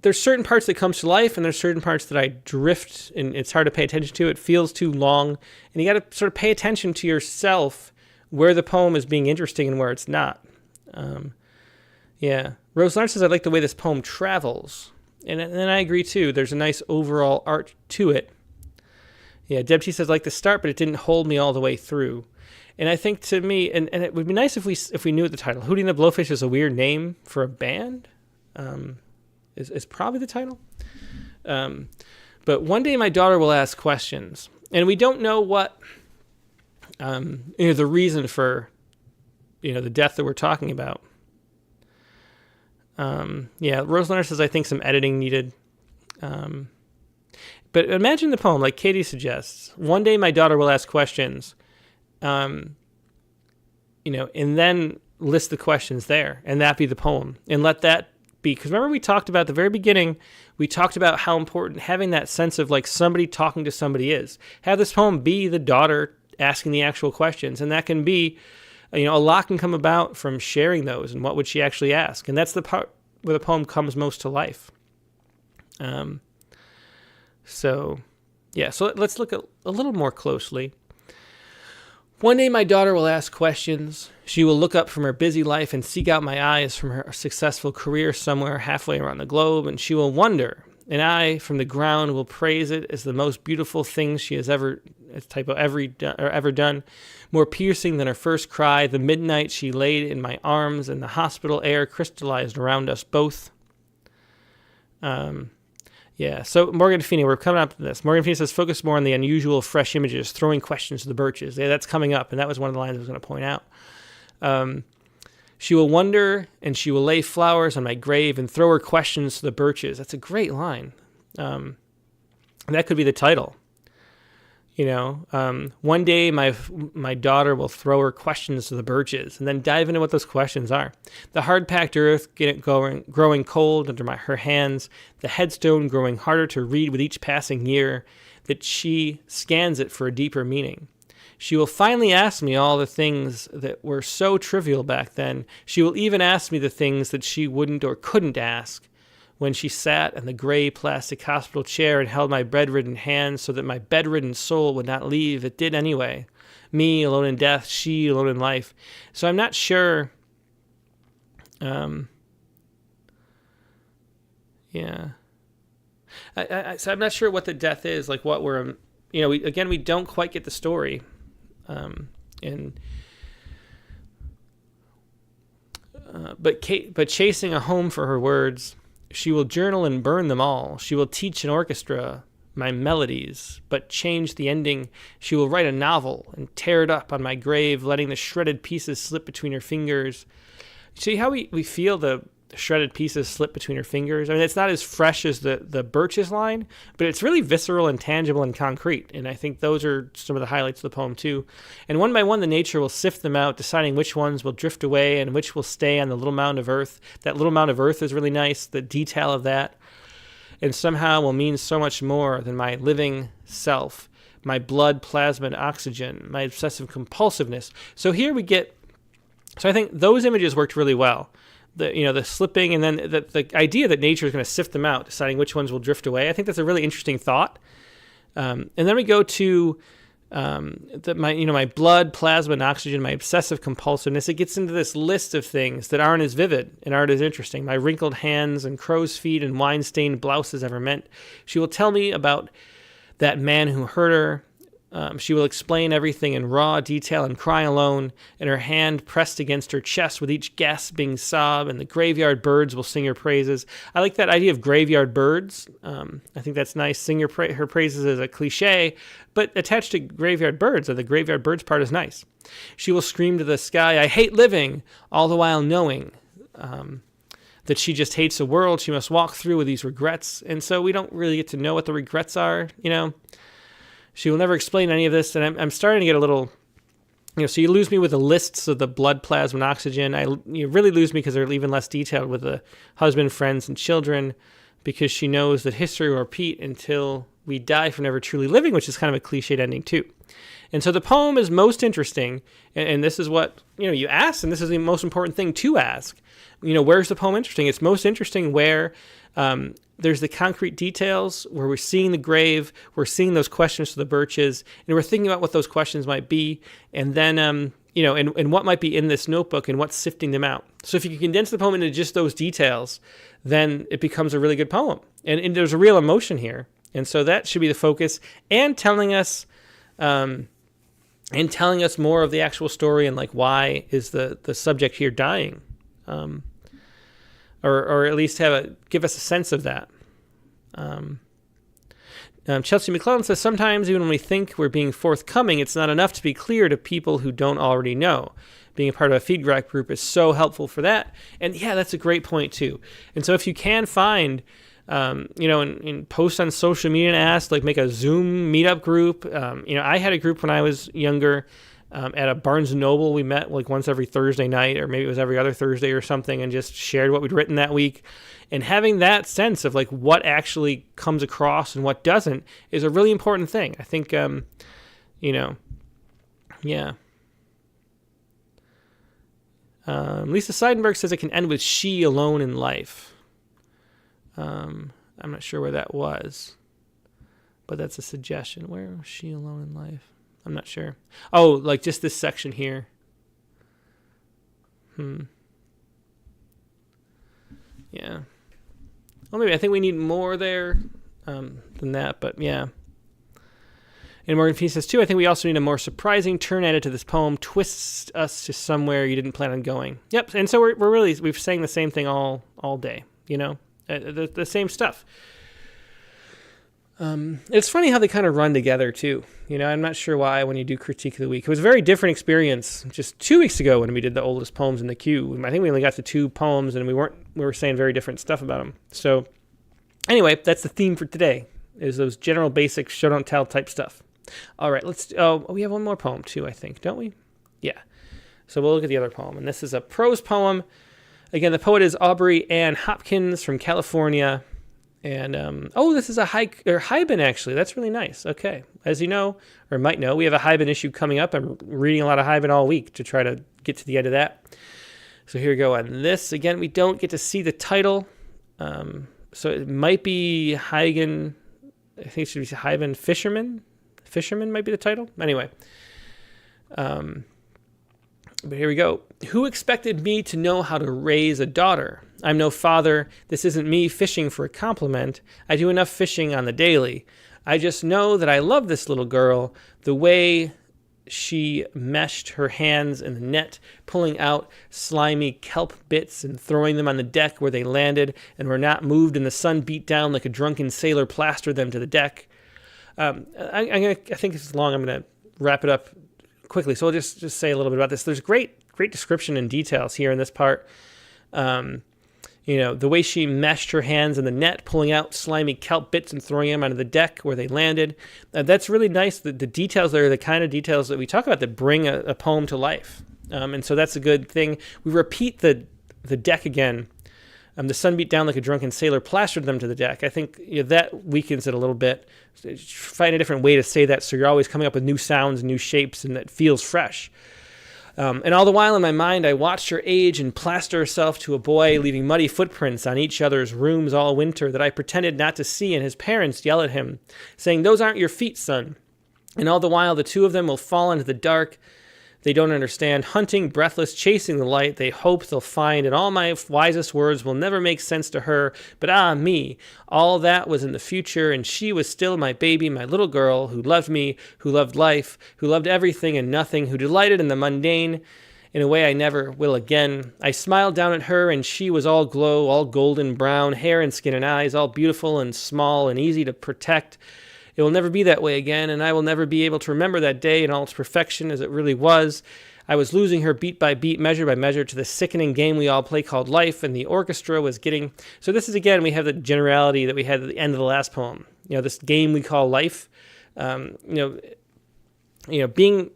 there's certain parts that comes to life, and there's certain parts that I drift, and it's hard to pay attention to. It feels too long, and you got to sort of pay attention to yourself where the poem is being interesting and where it's not. Yeah. Rose Larn says, I like the way this poem travels, and I agree too. There's a nice overall art to it. Yeah, Deb T says, like the start, but it didn't hold me all the way through. And I think to me, and it would be nice if we knew the title. Hootie and the Blowfish is a weird name for a band. Is probably the title. But one day my daughter will ask questions, and we don't know what the reason for the death that we're talking about. Rose Leonard says, I think some editing needed. But imagine the poem, like Katie suggests. One day my daughter will ask questions, and then list the questions there, and that be the poem, and let that be. Because remember, we talked about at the very beginning, we talked about how important having that sense of like somebody talking to somebody is. Have this poem be the daughter asking the actual questions, and that can be, a lot can come about from sharing those, and what would she actually ask, and that's the part where the poem comes most to life. So let's look at a little more closely. One day my daughter will ask questions. She will look up from her busy life and seek out my eyes from her successful career somewhere halfway around the globe, and she will wonder, and I from the ground will praise it as the most beautiful thing she has ever done, more piercing than her first cry, the midnight she laid in my arms and the hospital air crystallized around us both. So Morgan Feeney, we're coming up to this. Morgan Feeney says, focus more on the unusual, fresh images, throwing questions to the birches. Yeah, that's coming up, and that was one of the lines I was going to point out. She will wonder, and she will lay flowers on my grave and throw her questions to the birches. That's a great line. And that could be the title. One day my daughter will throw her questions to the birches, and then dive into what those questions are. The hard-packed earth growing cold under her hands, the headstone growing harder to read with each passing year, that she scans it for a deeper meaning. She will finally ask me all the things that were so trivial back then. She will even ask me the things that she wouldn't or couldn't ask. When she sat in the gray plastic hospital chair and held my bedridden hand so that my bedridden soul would not leave, it did anyway. Me alone in death, she alone in life. So I'm not sure. So I'm not sure what the death is, like what we're, we don't quite get the story. But chasing a home for her words. She will journal and burn them all. She will teach an orchestra my melodies, but change the ending. She will write a novel and tear it up on my grave, letting the shredded pieces slip between her fingers. See how we feel the shredded pieces slip between her fingers? I mean, it's not as fresh as the birches line, but it's really visceral and tangible and concrete. And I think those are some of the highlights of the poem too. And one by one, the nature will sift them out, deciding which ones will drift away and which will stay on the little mound of earth. That little mound of earth is really nice, the detail of that. And somehow will mean so much more than my living self, my blood, plasma, and oxygen, my obsessive compulsiveness. So here we get, so I think those images worked really well. The slipping, and then the idea that nature is going to sift them out, deciding which ones will drift away. I think that's a really interesting thought. And then we go to my blood, plasma, and oxygen, my obsessive compulsiveness. It gets into this list of things that aren't as vivid and aren't as interesting. My wrinkled hands and crow's feet and wine-stained blouses ever meant. She will tell me about that man who hurt her. She will explain everything in raw detail and cry alone, and her hand pressed against her chest with each gasping sob, and the graveyard birds will sing her praises. I like that idea of graveyard birds. I think that's nice. Sing her praises is a cliche, but attached to graveyard birds, the graveyard birds part is nice. She will scream to the sky, I hate living, all the while knowing that she just hates the world she must walk through with these regrets. And so we don't really get to know what the regrets are, She will never explain any of this, and I'm starting to get a little, so you lose me with the lists of the blood, plasma, and oxygen. You really lose me because they're even less detailed with the husband, friends, and children, because she knows that history will repeat until we die for never truly living, which is kind of a cliched ending too. And so the poem is most interesting, and this is what, you ask, and this is the most important thing to ask. Where's the poem interesting? It's most interesting where there's the concrete details, where we're seeing the grave, we're seeing those questions to the birches, and we're thinking about what those questions might be, and then, and what might be in this notebook and what's sifting them out. So if you can condense the poem into just those details, then it becomes a really good poem. And there's a real emotion here. And so that should be the focus, and telling us more of the actual story, and like, why is the subject here dying, or at least give us a sense of that. Chelsea McClellan says, sometimes even when we think we're being forthcoming, it's not enough to be clear to people who don't already know. Being a part of a feedback group is so helpful for that. And yeah, that's a great point too. And so if you can find, and post on social media and ask, like, make a Zoom meetup group. I had a group when I was younger at a Barnes & Noble. We met like once every Thursday night, or maybe it was every other Thursday or something, and just shared what we'd written that week. And having that sense of like what actually comes across and what doesn't is a really important thing. I think, yeah. Lisa Seidenberg says it can end with she alone in life. I'm not sure where that was, but that's a suggestion. Where was she alone in life? I'm not sure. Oh, like just this section here. Yeah. Well, maybe I think we need more there than that, but yeah. And Morgan Fee says, too, I think we also need a more surprising turn added to this poem, twists us to somewhere you didn't plan on going. Yep, and so we've saying the same thing all day, the same stuff. It's funny how they kind of run together, too. I'm not sure why when you do Critique of the Week. It was a very different experience just 2 weeks ago when we did the oldest poems in the queue. I think we only got to 2 poems, and we were saying very different stuff about them. So anyway, that's the theme for today, is those general basic show don't tell type stuff. All right, we have one more poem too, I think, don't we? Yeah. So we'll look at the other poem, and this is a prose poem. Again, the poet is Aubrey Ann Hopkins from California. And, this is a Haibin, actually. That's really nice. Okay. As you know, or might know, we have a Haibin issue coming up. I'm reading a lot of Haibin all week to try to get to the end of that. So here we go on this. Again, we don't get to see the title. So it might be Hagen. I think it should be Haibin Fisherman. Fisherman might be the title. Anyway. But here we go. Who expected me to know how to raise a daughter? I'm no father. This isn't me fishing for a compliment. I do enough fishing on the daily. I just know that I love this little girl, the way she meshed her hands in the net, pulling out slimy kelp bits and throwing them on the deck where they landed and were not moved, and the sun beat down like a drunken sailor plastered them to the deck. I think this is long. I'm going to wrap it up quickly. So I'll just say a little bit about this. There's great description and details here in this part. The way she meshed her hands in the net, pulling out slimy kelp bits and throwing them onto the deck where they landed. That's really nice. The details there are the kind of details that we talk about that bring a poem to life. And so that's a good thing. We repeat the deck again. The sun beat down like a drunken sailor, plastered them to the deck. I think that weakens it a little bit. Find a different way to say that so you're always coming up with new sounds and new shapes, and that feels fresh. And all the while in my mind, I watched her age and plaster herself to a boy, leaving muddy footprints on each other's rooms all winter that I pretended not to see, and his parents yell at him, saying, "Those aren't your feet, son." And all the while, the two of them will fall into the dark. They don't understand, hunting, breathless, chasing the light they hope they'll find, and all my wisest words will never make sense to her. But me, all that was in the future, and she was still my baby, my little girl, who loved me, who loved life, who loved everything and nothing, who delighted in the mundane in a way I never will again. I smiled down at her, and she was all glow, all golden brown, hair and skin and eyes, all beautiful and small and easy to protect. It will never be that way again, and I will never be able to remember that day in all its perfection as it really was. I was losing her beat by beat, measure by measure, to the sickening game we all play called life, and the orchestra was getting... So this is, again, we have the generality that we had at the end of the last poem. This game we call life, being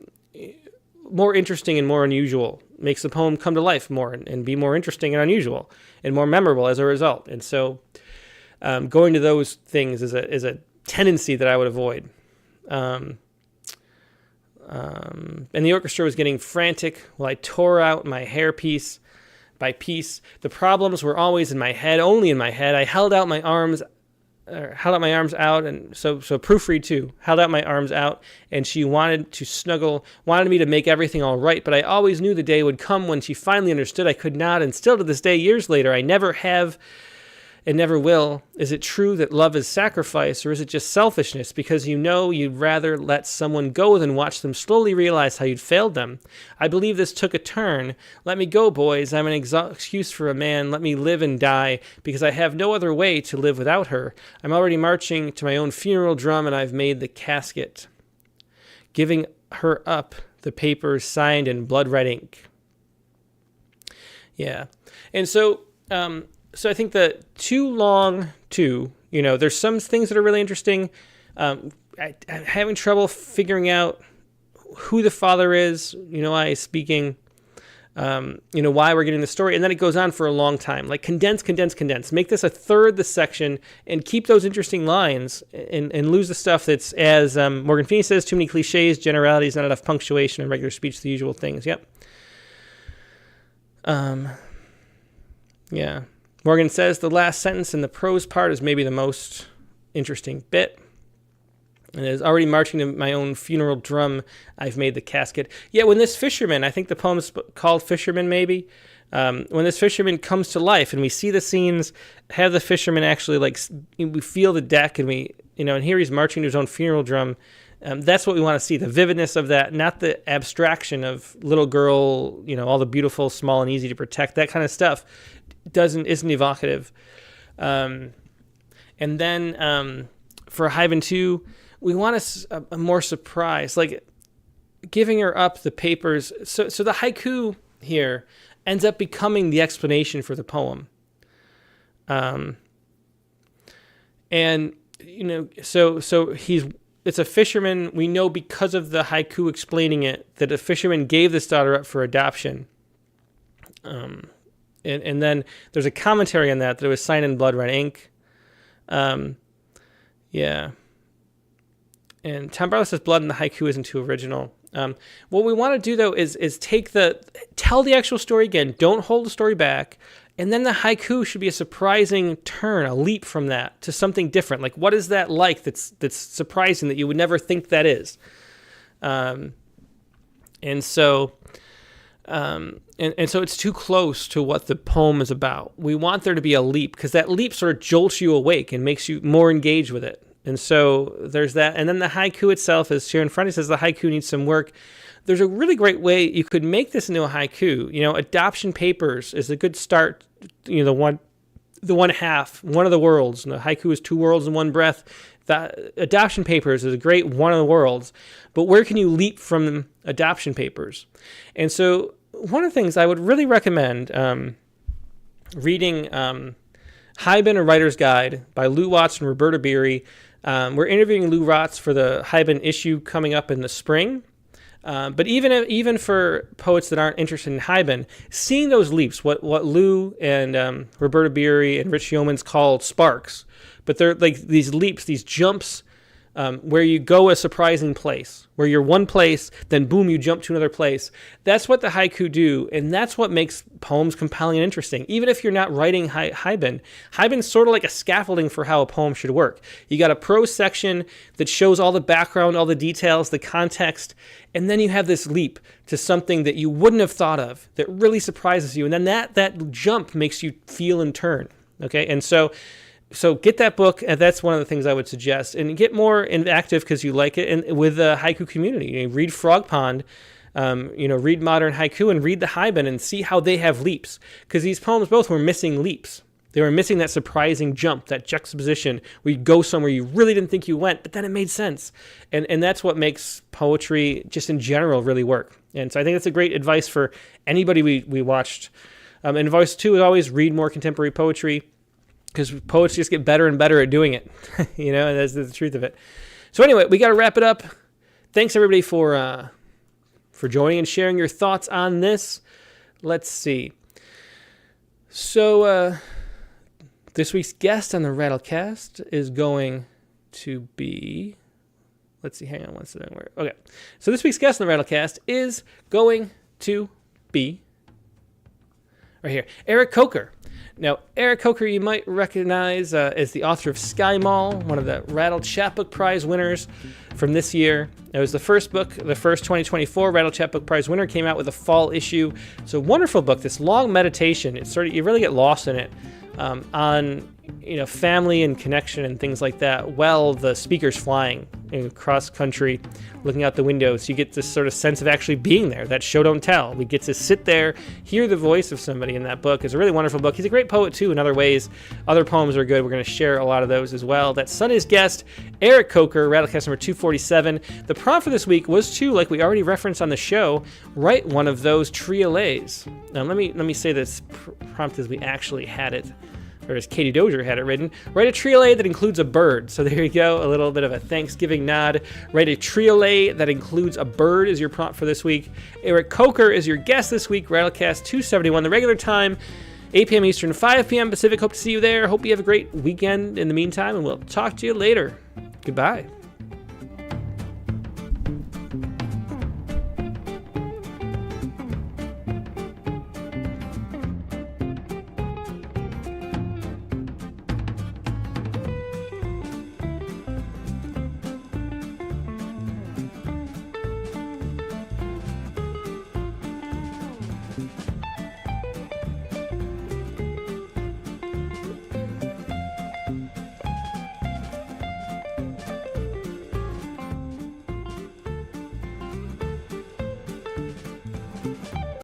more interesting and more unusual makes the poem come to life more and be more interesting and unusual and more memorable as a result. And so going to those things is a tendency that I would avoid. And the orchestra was getting frantic while I tore out my hair piece by piece. The problems were always in my head, only in my head. I held out my arms out, and so proofread too. Held out my arms out, and she wanted to snuggle, wanted me to make everything all right, but I always knew the day would come when she finally understood I could not, and still to this day, years later, I never have and never will? Is it true that love is sacrifice, or is it just selfishness because you know you'd rather let someone go than watch them slowly realize how you'd failed them? I believe this took a turn. Let me go, boys. I'm an excuse for a man. Let me live and die, because I have no other way to live without her. I'm already marching to my own funeral drum, and I've made the casket. Giving her up, the papers signed in blood red ink. Yeah. And so I think the too long too, there's some things that are really interesting. I'm having trouble figuring out who the father is, speaking, why we're getting the story. And then it goes on for a long time, like condense. Make this a third the section and keep those interesting lines and lose the stuff that's, as Morgan Feeney says, too many cliches, generalities, not enough punctuation and regular speech, the usual things. Yep. Yeah. Morgan says the last sentence in the prose part is maybe the most interesting bit. And it is already marching to my own funeral drum. I've made the casket. Yeah, when this fisherman, I think the poem's called Fisherman maybe. When this fisherman comes to life and we see the scenes, have the fisherman actually we feel the deck and and here he's marching to his own funeral drum. That's what we want to see, the vividness of that, not the abstraction of little girl, all the beautiful, small and easy to protect, that kind of stuff. Isn't evocative. And then for Hyben 2, we want a more surprise, like giving her up the papers. So the haiku here ends up becoming the explanation for the poem. It's a fisherman. We know because of the haiku explaining it that a fisherman gave this daughter up for adoption. And then there's a commentary on that it was signed in blood red ink. Yeah. And Tom Barlow says blood in the haiku isn't too original. What we want to do, though, is tell the actual story again. Don't hold the story back. And then the haiku should be a surprising turn, a leap from that to something different. Like, what is that like that's surprising that you would never think that is? And so it's too close to what the poem is about. We want there to be a leap, because that leap sort of jolts you awake and makes you more engaged with it. And so there's that. And then the haiku itself, as Sharon Friday says, the haiku needs some work. There's a really great way you could make this into a haiku. Adoption papers is a good start. The one half, one of the worlds. And the haiku is two worlds in one breath. The adoption papers is a great one of the worlds. But where can you leap from adoption papers? And so one of the things I would really recommend reading Hyben, A Writer's Guide by Lou Watts and Roberta Beery. We're interviewing Lou Watts for the Hyben issue coming up in the spring. But even for poets that aren't interested in Hyben, seeing those leaps, what Lou and Roberta Beery and Rich Yeomans call sparks, but they're like these leaps, these jumps, where you go a surprising place, where you're one place, then boom, you jump to another place. That's what the haiku do, and that's what makes poems compelling and interesting. Even if you're not writing Hyben, Hyben's sort of like a scaffolding for how a poem should work. You got a prose section that shows all the background, all the details, the context, and then you have this leap to something that you wouldn't have thought of that really surprises you, and then that jump makes you feel and turn. Okay, and so get that book, and that's one of the things I would suggest. And get more active because you like it, and with the haiku community. Read Frog Pond, read Modern Haiku, and read the Hyben and see how they have leaps. Because these poems both were missing leaps. They were missing that surprising jump, that juxtaposition where you go somewhere you really didn't think you went, but then it made sense. And that's what makes poetry, just in general, really work. And so I think that's a great advice for anybody we watched. And advice, too, is always read more contemporary poetry, because poets just get better and better at doing it, and that's the truth of it. So anyway, we got to wrap it up. Thanks, everybody, for joining and sharing your thoughts on this. Let's see. So this week's guest on the Rattlecast is going to be... Let's see, hang on one second. Okay. So this week's guest on the Rattlecast is going to be... right here, Eric Coker. Now, Eric Coker you might recognize as the author of Sky Mall, one of the Rattle Chapbook Prize winners from this year. It was the first book, the first 2024 Rattle Chapbook Prize winner, came out with a fall issue. It's a wonderful book, this long meditation. It's you really get lost in it on family and connection and things like that while the speaker's flying across country, looking out the window. So you get this sort of sense of actually being there, that show don't tell. We get to sit there, hear the voice of somebody in that book. It's a really wonderful book. He's a great poet too in other ways. Other poems are good. We're going to share a lot of those as well. That's Sunday's guest, Eric Coker, Rattlecast number 247. The prompt for this week was to, like we already referenced on the show, write one of those triolets. Now let me say this prompt as we actually had it, or as Katie Dozier had it written. Write a triolet that includes a bird. So there you go, a little bit of a Thanksgiving nod. Write a triolet that includes a bird is your prompt for this week. Eric Coker is your guest this week. Rattlecast 271, the regular time, 8 p.m. Eastern, 5 p.m. Pacific. Hope to see you there. Hope you have a great weekend in the meantime, and we'll talk to you later. Goodbye.